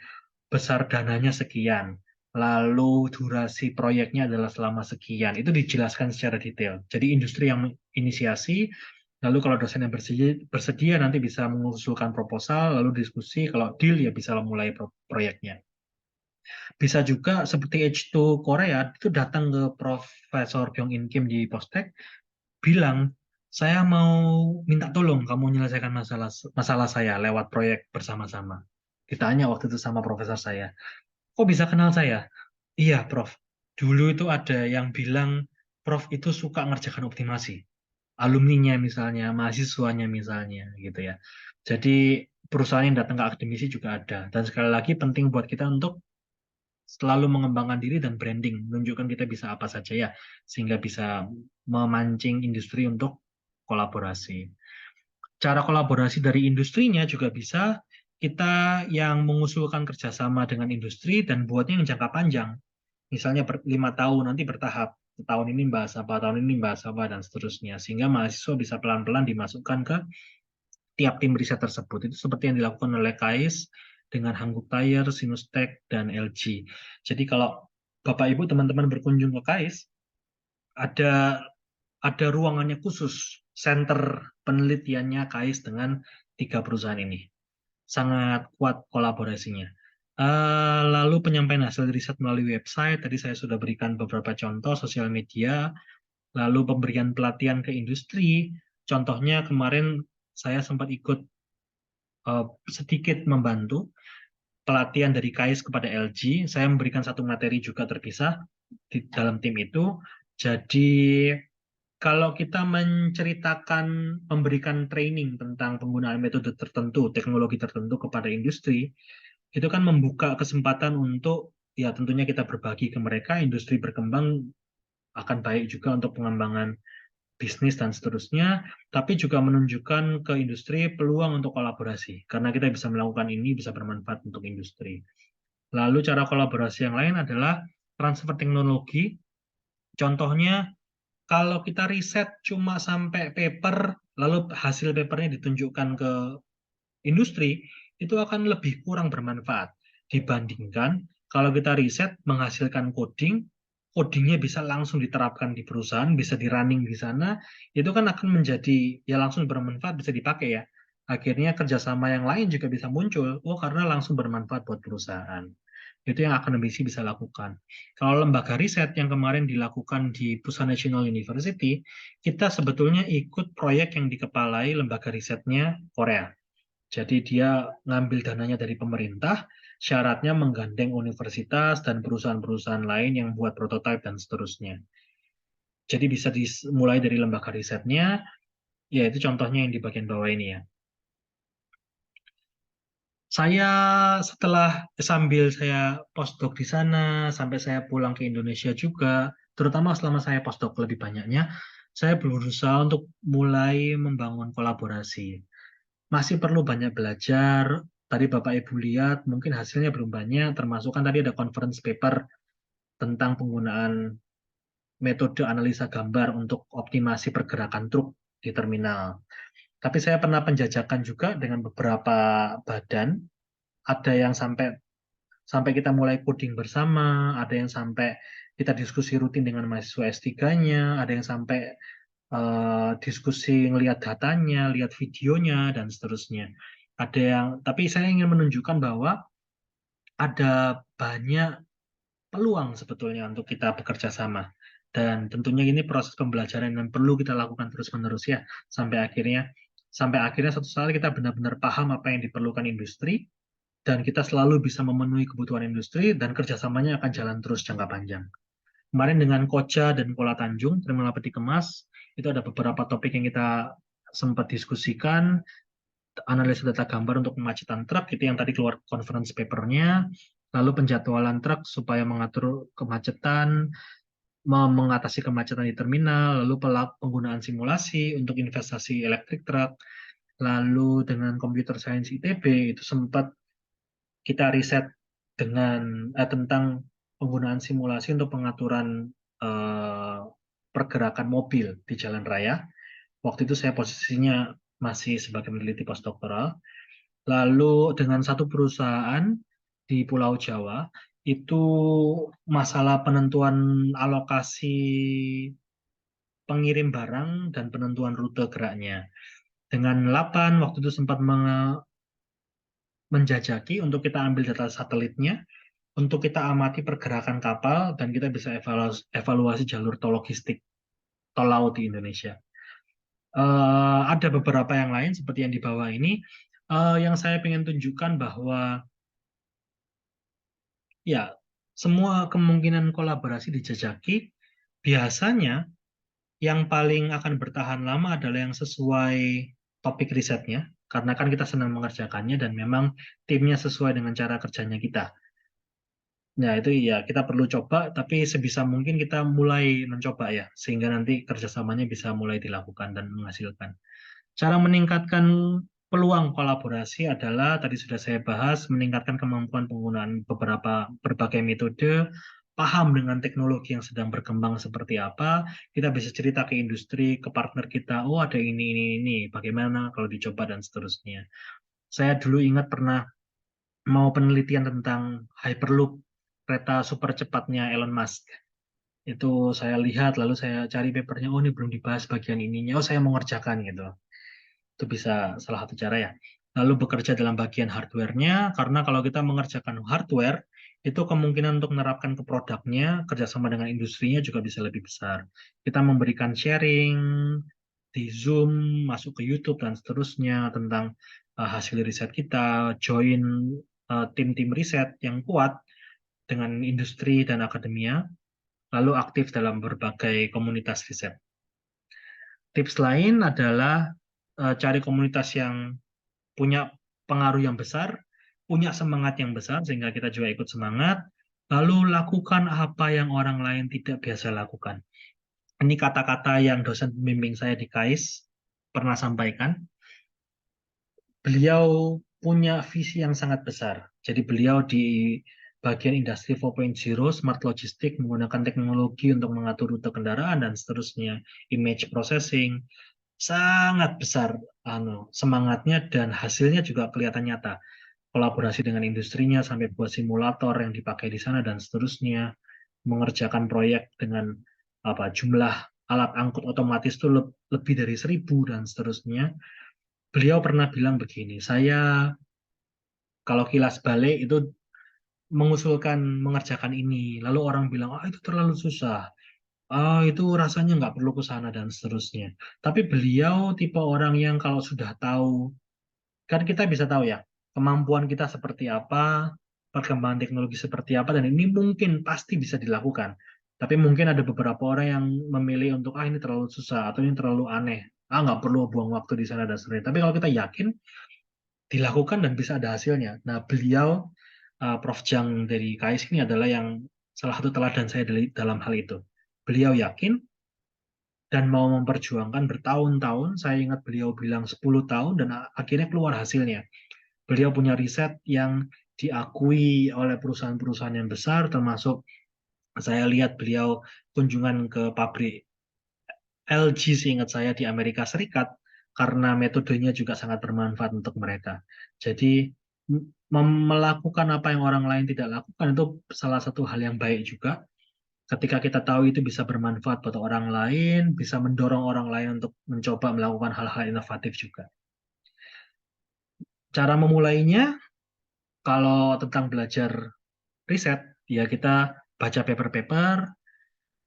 besar dananya sekian, lalu durasi proyeknya adalah selama sekian. Itu dijelaskan secara detail. Jadi industri yang inisiasi, lalu kalau dosen yang bersedia nanti bisa mengusulkan proposal, lalu diskusi, kalau deal ya bisa mulai proyeknya. Bisa juga seperti H2 Korea, itu datang ke Profesor Kyung In Kim di Postek, bilang, saya mau minta tolong kamu menyelesaikan masalah masalah saya lewat proyek bersama-sama. Ditanya waktu itu sama profesor saya, kok bisa kenal saya? Iya, Prof. Dulu itu ada yang bilang Prof itu suka ngerjakan optimasi. Alumninya misalnya, mahasiswanya misalnya, gitu ya. Jadi perusahaan yang datang ke akademisi juga ada. Dan sekali lagi penting buat kita untuk selalu mengembangkan diri dan branding, menunjukkan kita bisa apa saja ya, sehingga bisa memancing industri untuk kolaborasi. Cara kolaborasi dari industrinya juga bisa kita yang mengusulkan kerjasama dengan industri dan buatnya yang jangka panjang. Misalnya 5 tahun nanti bertahap. Tahun ini bahas apa, tahun ini bahas apa, dan seterusnya. Sehingga mahasiswa bisa pelan-pelan dimasukkan ke tiap tim riset tersebut. Itu seperti yang dilakukan oleh KAIS dengan Hankook Tire, Sinustek, dan LG. Jadi kalau Bapak Ibu teman-teman berkunjung ke KAIS, ada ruangannya khusus, center penelitiannya KAIS dengan 3 perusahaan ini. Sangat kuat kolaborasinya. Lalu penyampaian hasil riset melalui website, tadi saya sudah berikan beberapa contoh sosial media, lalu pemberian pelatihan ke industri. Contohnya kemarin saya sempat ikut sedikit membantu pelatihan dari KAIS kepada LG. Saya memberikan satu materi juga terpisah di dalam tim itu. Jadi kalau kita menceritakan, memberikan training tentang penggunaan metode tertentu, teknologi tertentu kepada industri, itu kan membuka kesempatan untuk, ya tentunya kita berbagi ke mereka, industri berkembang akan baik juga untuk pengembangan bisnis dan seterusnya, tapi juga menunjukkan ke industri peluang untuk kolaborasi, karena kita bisa melakukan ini, bisa bermanfaat untuk industri. Lalu cara kolaborasi yang lain adalah transfer teknologi, contohnya kalau kita riset cuma sampai paper, lalu hasil papernya ditunjukkan ke industri, itu akan lebih kurang bermanfaat dibandingkan kalau kita riset menghasilkan coding, codingnya bisa langsung diterapkan di perusahaan, bisa di running di sana, itu kan akan menjadi ya langsung bermanfaat, bisa dipakai ya. Akhirnya kerjasama yang lain juga bisa muncul, oh karena langsung bermanfaat buat perusahaan. Itu yang akademisi bisa lakukan. Kalau lembaga riset yang kemarin dilakukan di Pusan National University, kita sebetulnya ikut proyek yang dikepalai lembaga risetnya Korea. Jadi dia ngambil dananya dari pemerintah, syaratnya menggandeng universitas dan perusahaan-perusahaan lain yang buat prototipe dan seterusnya. Jadi bisa dimulai dari lembaga risetnya, ya itu contohnya yang di bagian bawah ini ya. Saya sambil saya postdoc di sana, sampai saya pulang ke Indonesia juga, terutama selama saya postdoc lebih banyaknya, saya berusaha untuk mulai membangun kolaborasi. Masih perlu banyak belajar. Tadi Bapak Ibu lihat, mungkin hasilnya belum banyak, termasuk kan tadi ada conference paper tentang penggunaan metode analisa gambar untuk optimasi pergerakan truk di terminal. Tapi saya pernah penjajakan juga dengan beberapa badan, ada yang sampai sampai kita mulai coding bersama, ada yang sampai kita diskusi rutin dengan mahasiswa S3-nya, ada yang sampai diskusi ngelihat datanya, lihat videonya, dan seterusnya. Ada yang, tapi saya ingin menunjukkan bahwa ada banyak peluang sebetulnya untuk kita bekerja sama. Dan tentunya ini proses pembelajaran yang perlu kita lakukan terus-menerus ya, sampai akhirnya satu saat kita benar-benar paham apa yang diperlukan industri, dan kita selalu bisa memenuhi kebutuhan industri, dan kerjasamanya akan jalan terus jangka panjang. Kemarin dengan Koja dan Kuala Tanjung, Terminal Peti Kemas, itu ada beberapa topik yang kita sempat diskusikan, analisa data gambar untuk kemacetan truk, itu yang tadi keluar conference paper-nya, lalu penjadwalan truk supaya mengatur kemacetan, mengatasi kemacetan di terminal, lalu penggunaan simulasi untuk investasi elektrik truk, lalu dengan computer science ITB, itu sempat kita riset tentang penggunaan simulasi untuk pengaturan eh, pergerakan mobil di jalan raya. Waktu itu saya posisinya masih sebagai peneliti postdoktoral. Lalu dengan satu perusahaan di Pulau Jawa, itu masalah penentuan alokasi pengirim barang dan penentuan rute geraknya. Dengan Lapan waktu itu sempat menjajaki untuk kita ambil data satelitnya, untuk kita amati pergerakan kapal, dan kita bisa evaluasi jalur tol logistik, tol laut di Indonesia. Ada beberapa yang lain seperti yang di bawah ini, yang saya ingin tunjukkan bahwa ya semua kemungkinan kolaborasi dijajaki. Biasanya yang paling akan bertahan lama adalah yang sesuai topik risetnya, karena kan kita senang mengerjakannya dan memang timnya sesuai dengan cara kerjanya kita. Nah, itu ya kita perlu coba, tapi sebisa mungkin kita mulai mencoba ya, sehingga nanti kerjasamanya bisa mulai dilakukan dan menghasilkan. Cara meningkatkan peluang kolaborasi adalah, tadi sudah saya bahas, meningkatkan kemampuan penggunaan berbagai metode, paham dengan teknologi yang sedang berkembang seperti apa, kita bisa cerita ke industri, ke partner kita, oh ada ini, bagaimana kalau dicoba dan seterusnya. Saya dulu ingat pernah mau penelitian tentang Hyperloop, kereta super cepatnya Elon Musk. Itu saya lihat, lalu saya cari papernya, oh ini belum dibahas bagian ininya, oh saya mau ngerjakan gitu. Itu bisa salah satu cara ya. Lalu bekerja dalam bagian hardware-nya, karena kalau kita mengerjakan hardware, itu kemungkinan untuk menerapkan ke produknya, kerjasama dengan industrinya juga bisa lebih besar. Kita memberikan sharing di Zoom, masuk ke YouTube, dan seterusnya tentang hasil riset kita, join tim-tim riset yang kuat dengan industri dan akademia, lalu aktif dalam berbagai komunitas riset. Tips lain adalah cari komunitas yang punya pengaruh yang besar, punya semangat yang besar, sehingga kita juga ikut semangat, lalu lakukan apa yang orang lain tidak biasa lakukan. Ini kata-kata yang dosen pembimbing saya di KAIS pernah sampaikan. Beliau punya visi yang sangat besar. Jadi beliau di bagian industri 4.0, smart logistik, menggunakan teknologi untuk mengatur rute kendaraan dan seterusnya, image processing, sangat besar semangatnya, dan hasilnya juga kelihatan nyata. Kolaborasi dengan industrinya sampai buat simulator yang dipakai di sana dan seterusnya, mengerjakan proyek dengan jumlah alat angkut otomatis itu lebih dari 1.000 dan seterusnya. Beliau pernah bilang begini, saya kalau kilas balik itu mengusulkan mengerjakan ini, lalu orang bilang, ah itu terlalu susah, ah itu rasanya nggak perlu ke sana dan seterusnya. Tapi beliau tipe orang yang kalau sudah tahu, kan kita bisa tahu ya, kemampuan kita seperti apa, perkembangan teknologi seperti apa, dan ini mungkin pasti bisa dilakukan. Tapi mungkin ada beberapa orang yang memilih untuk ini terlalu susah atau ini terlalu aneh. Nggak perlu buang waktu di sana dan sebagainya. Tapi kalau kita yakin dilakukan dan bisa ada hasilnya. Nah, beliau Prof. Jang dari KAIS ini adalah yang salah satu teladan saya dalam hal itu. Beliau yakin dan mau memperjuangkan bertahun-tahun. Saya ingat beliau bilang 10 tahun dan akhirnya keluar hasilnya. Beliau punya riset yang diakui oleh perusahaan-perusahaan yang besar, termasuk saya lihat beliau kunjungan ke pabrik LG seingat saya di Amerika Serikat karena metodenya juga sangat bermanfaat untuk mereka. Jadi melakukan apa yang orang lain tidak lakukan itu salah satu hal yang baik juga. Ketika kita tahu itu bisa bermanfaat buat orang lain, bisa mendorong orang lain untuk mencoba melakukan hal-hal inovatif juga. Cara memulainya, kalau tentang belajar riset, ya kita baca paper-paper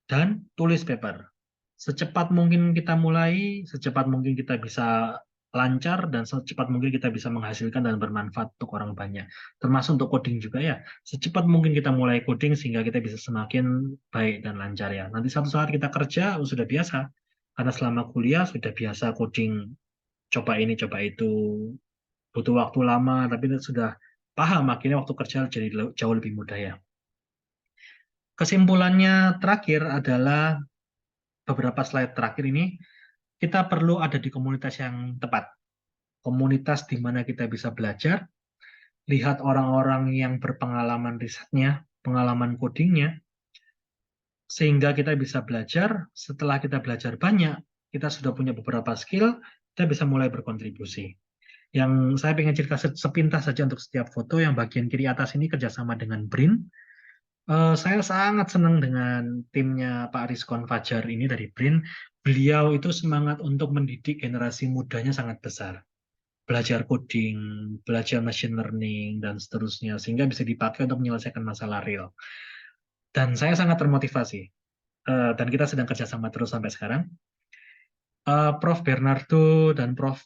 dan tulis paper. Secepat mungkin kita mulai, secepat mungkin kita bisa lancar, dan secepat mungkin kita bisa menghasilkan dan bermanfaat untuk orang banyak. Termasuk untuk coding juga ya. Secepat mungkin kita mulai coding sehingga kita bisa semakin baik dan lancar ya. Nanti satu saat kita kerja sudah biasa. Karena selama kuliah sudah biasa coding, coba ini, coba itu. Butuh waktu lama, tapi sudah paham. Akhirnya waktu kerja jadi jauh lebih mudah ya. Kesimpulannya terakhir adalah beberapa slide terakhir ini, kita perlu ada di komunitas yang tepat. Komunitas di mana kita bisa belajar, lihat orang-orang yang berpengalaman risetnya, pengalaman codingnya, sehingga kita bisa belajar. Setelah kita belajar banyak, kita sudah punya beberapa skill, kita bisa mulai berkontribusi. Yang saya ingin cerita sepintas saja untuk setiap foto, yang bagian kiri atas ini kerjasama dengan BRIN. Saya sangat senang dengan timnya Pak Rizkon Fajar ini dari BRIN. Beliau itu semangat untuk mendidik generasi mudanya sangat besar. Belajar coding, belajar machine learning, dan seterusnya. Sehingga bisa dipakai untuk menyelesaikan masalah real. Dan saya sangat termotivasi. Dan kita sedang kerjasama terus sampai sekarang. Prof. Bernardo dan Prof.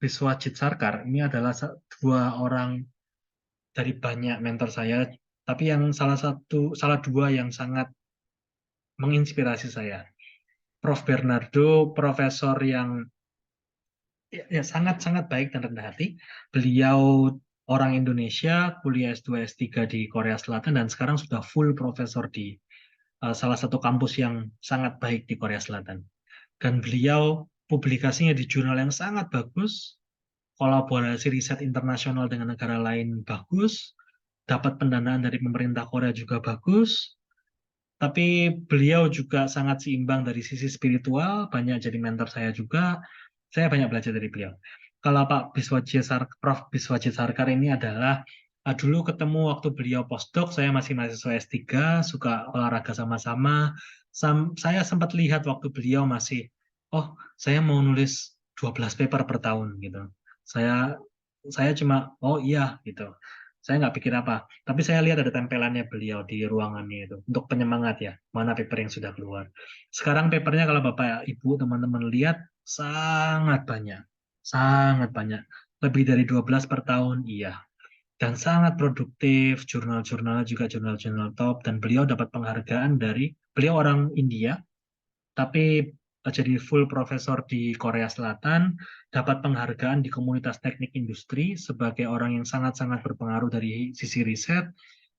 Biswajit Sarkar ini adalah dua orang dari banyak mentor saya, tapi yang salah dua yang sangat menginspirasi saya. Prof. Bernardo, profesor yang ya sangat-sangat baik dan rendah hati. Beliau orang Indonesia, kuliah S2, S3 di Korea Selatan, dan sekarang sudah full profesor di salah satu kampus yang sangat baik di Korea Selatan. Dan beliau publikasinya di jurnal yang sangat bagus, kolaborasi riset internasional dengan negara lain bagus, dapat pendanaan dari pemerintah Korea juga bagus, tapi beliau juga sangat seimbang dari sisi spiritual, banyak jadi mentor saya juga. Saya banyak belajar dari beliau. Kalau Prof. Biswajit Sarkar ini adalah dulu ketemu waktu beliau postdoc, saya masih mahasiswa S3, suka olahraga sama-sama. Saya sempat lihat waktu beliau masih, oh, saya mau nulis 12 paper per tahun gitu. Saya saya cuma, oh iya gitu. Saya nggak pikir apa. Tapi saya lihat ada tempelannya beliau di ruangannya itu untuk penyemangat ya, mana paper yang sudah keluar. Sekarang papernya kalau Bapak Ibu teman-teman lihat sangat banyak. Sangat banyak. Lebih dari 12 per tahun, iya. Dan sangat produktif, jurnal-jurnalnya juga jurnal-jurnal top, dan beliau dapat penghargaan dari, beliau orang India, tapi jadi full profesor di Korea Selatan, dapat penghargaan di komunitas teknik industri sebagai orang yang sangat-sangat berpengaruh dari sisi riset,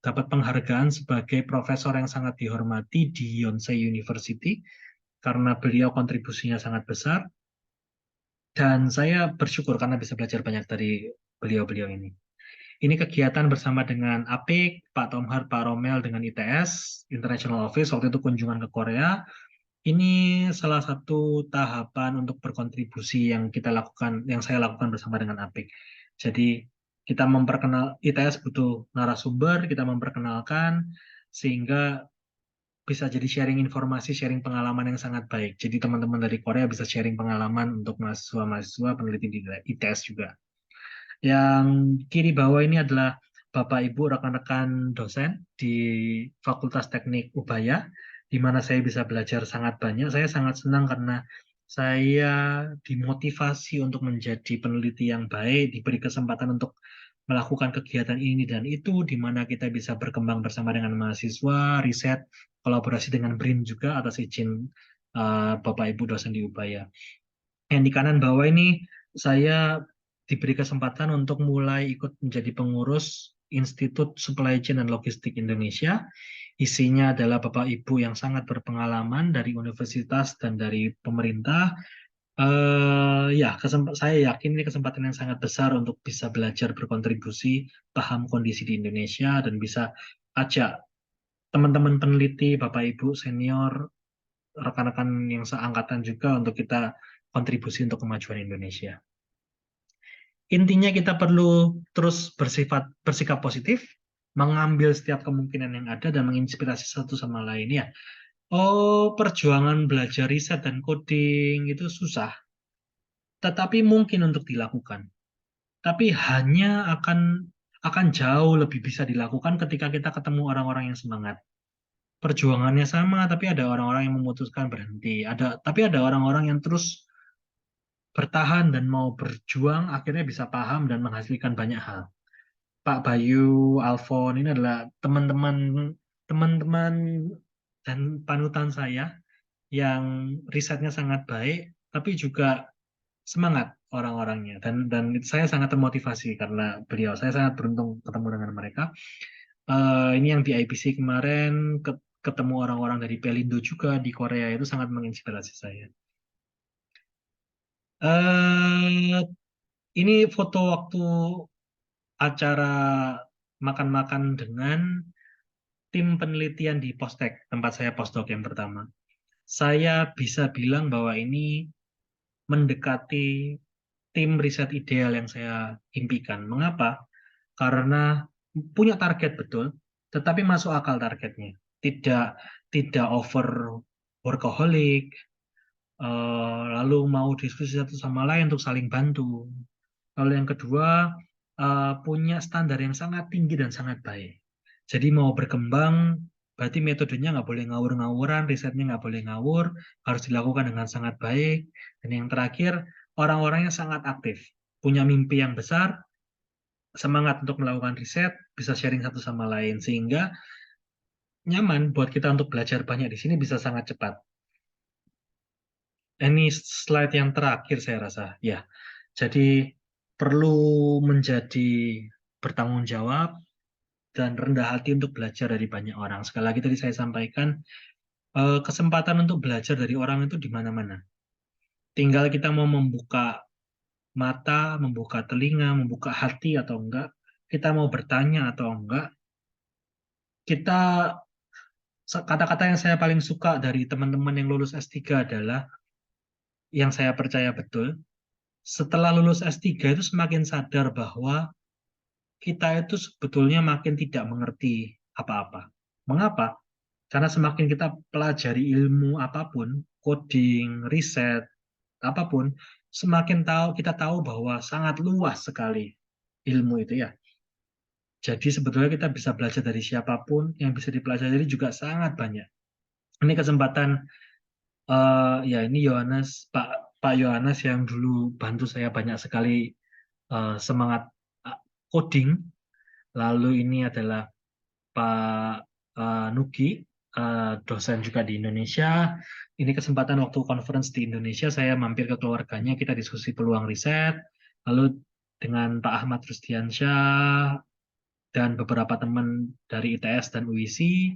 dapat penghargaan sebagai profesor yang sangat dihormati di Yonsei University karena beliau kontribusinya sangat besar, dan saya bersyukur karena bisa belajar banyak dari beliau-beliau ini. Ini kegiatan bersama dengan APIK, Pak Tomhar, Pak Romel dengan ITS, International Office, waktu itu kunjungan ke Korea. Ini salah satu tahapan untuk berkontribusi yang kita lakukan, yang saya lakukan bersama dengan APIK. Jadi kita ITS butuh narasumber, kita memperkenalkan sehingga bisa jadi sharing informasi, sharing pengalaman yang sangat baik. Jadi teman-teman dari Korea bisa sharing pengalaman untuk mahasiswa-mahasiswa peneliti di ITS juga. Yang kiri bawah ini adalah Bapak Ibu rekan-rekan dosen di Fakultas Teknik Ubaya, di mana saya bisa belajar sangat banyak. Saya sangat senang karena saya dimotivasi untuk menjadi peneliti yang baik, diberi kesempatan untuk melakukan kegiatan ini dan itu, di mana kita bisa berkembang bersama dengan mahasiswa, riset, kolaborasi dengan BRIN juga atas izin Bapak Ibu dosen di Ubaya. Yang di kanan bawah ini saya diberi kesempatan untuk mulai ikut menjadi pengurus Institut Supply Chain dan Logistik Indonesia. Isinya adalah Bapak Ibu yang sangat berpengalaman dari universitas dan dari pemerintah. Ya, saya yakin ini kesempatan yang sangat besar untuk bisa belajar berkontribusi, paham kondisi di Indonesia, dan bisa ajak teman-teman peneliti, Bapak Ibu senior, rekan-rekan yang seangkatan juga untuk kita kontribusi untuk kemajuan Indonesia. Intinya kita perlu terus bersikap positif, mengambil setiap kemungkinan yang ada dan menginspirasi satu sama lain ya. Oh, perjuangan belajar riset dan coding itu susah, tetapi mungkin untuk dilakukan. Tapi hanya akan jauh lebih bisa dilakukan ketika kita ketemu orang-orang yang semangat. Perjuangannya sama, tapi ada orang-orang yang memutuskan berhenti. Tapi ada orang-orang yang terus bertahan dan mau berjuang, akhirnya bisa paham dan menghasilkan banyak hal. Pak Bayu, Alfon, ini adalah teman-teman dan panutan saya yang risetnya sangat baik, tapi juga semangat orang-orangnya. Dan saya sangat termotivasi karena beliau. Saya sangat beruntung ketemu dengan mereka. Ini yang di IPC kemarin ketemu orang-orang dari Pelindo juga di Korea itu sangat menginspirasi saya. Eh, ini foto waktu acara makan-makan dengan tim penelitian di Postek, tempat saya postdoc yang pertama. Saya bisa bilang bahwa ini mendekati tim riset ideal yang saya impikan. Mengapa? Karena punya target betul, tetapi masuk akal targetnya. Tidak tidak over workaholic, lalu mau diskusi satu sama lain untuk saling bantu. Lalu yang kedua, punya standar yang sangat tinggi dan sangat baik. Jadi mau berkembang, berarti metodenya nggak boleh ngawur-ngawuran, risetnya nggak boleh ngawur, harus dilakukan dengan sangat baik. Dan yang terakhir, orang-orangnya sangat aktif, punya mimpi yang besar, semangat untuk melakukan riset, bisa sharing satu sama lain, sehingga nyaman buat kita untuk belajar banyak di sini bisa sangat cepat. Ini slide yang terakhir saya rasa, ya. Jadi perlu menjadi bertanggung jawab dan rendah hati untuk belajar dari banyak orang. Sekali lagi tadi saya sampaikan, kesempatan untuk belajar dari orang itu di mana-mana. Tinggal kita mau membuka mata, membuka telinga, membuka hati atau enggak, kita mau bertanya atau enggak, kita kata-kata yang saya paling suka dari teman-teman yang lulus S3 adalah yang saya percaya betul, setelah lulus S3 itu semakin sadar bahwa kita itu sebetulnya makin tidak mengerti apa-apa. Mengapa? Karena semakin kita pelajari ilmu apapun, coding, riset, apapun, semakin kita tahu bahwa sangat luas sekali ilmu itu ya. Jadi sebetulnya kita bisa belajar dari siapapun, yang bisa dipelajari juga sangat banyak. Ini kesempatan, ya ini Pak Yohanes yang dulu bantu saya banyak sekali semangat coding. Lalu ini adalah Pak Nugi, dosen juga di Indonesia. Ini kesempatan waktu conference di Indonesia, saya mampir ke keluarganya, kita diskusi peluang riset. Lalu dengan Pak Ahmad Rusdiansyah dan beberapa teman dari ITS dan UISI.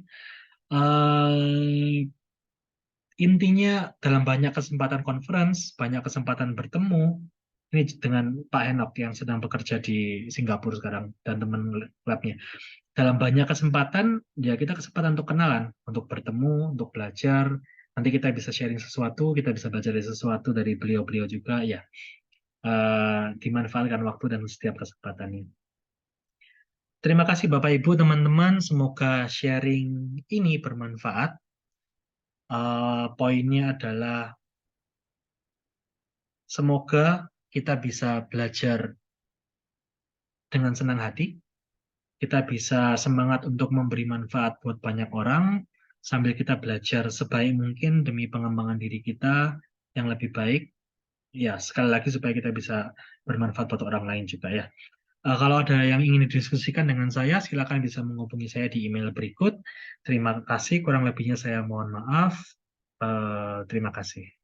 Eh, Intinya dalam banyak kesempatan conference, banyak kesempatan bertemu, ini dengan Pak Henok yang sedang bekerja di Singapura sekarang dan teman labnya. Dalam banyak kesempatan, ya kita kesempatan untuk kenalan, untuk bertemu, untuk belajar. Nanti kita bisa sharing sesuatu, kita bisa belajar dari sesuatu dari beliau-beliau juga, ya. Dimanfaatkan waktu dan setiap kesempatannya. Terima kasih Bapak Ibu, teman-teman. Semoga sharing ini bermanfaat. Poinnya adalah semoga kita bisa belajar dengan senang hati, kita bisa semangat untuk memberi manfaat buat banyak orang, sambil kita belajar sebaik mungkin demi pengembangan diri kita yang lebih baik. Ya, sekali lagi supaya kita bisa bermanfaat buat orang lain juga ya. Kalau ada yang ingin didiskusikan dengan saya, silakan bisa menghubungi saya di email berikut. Terima kasih, kurang lebihnya saya mohon maaf. Terima kasih.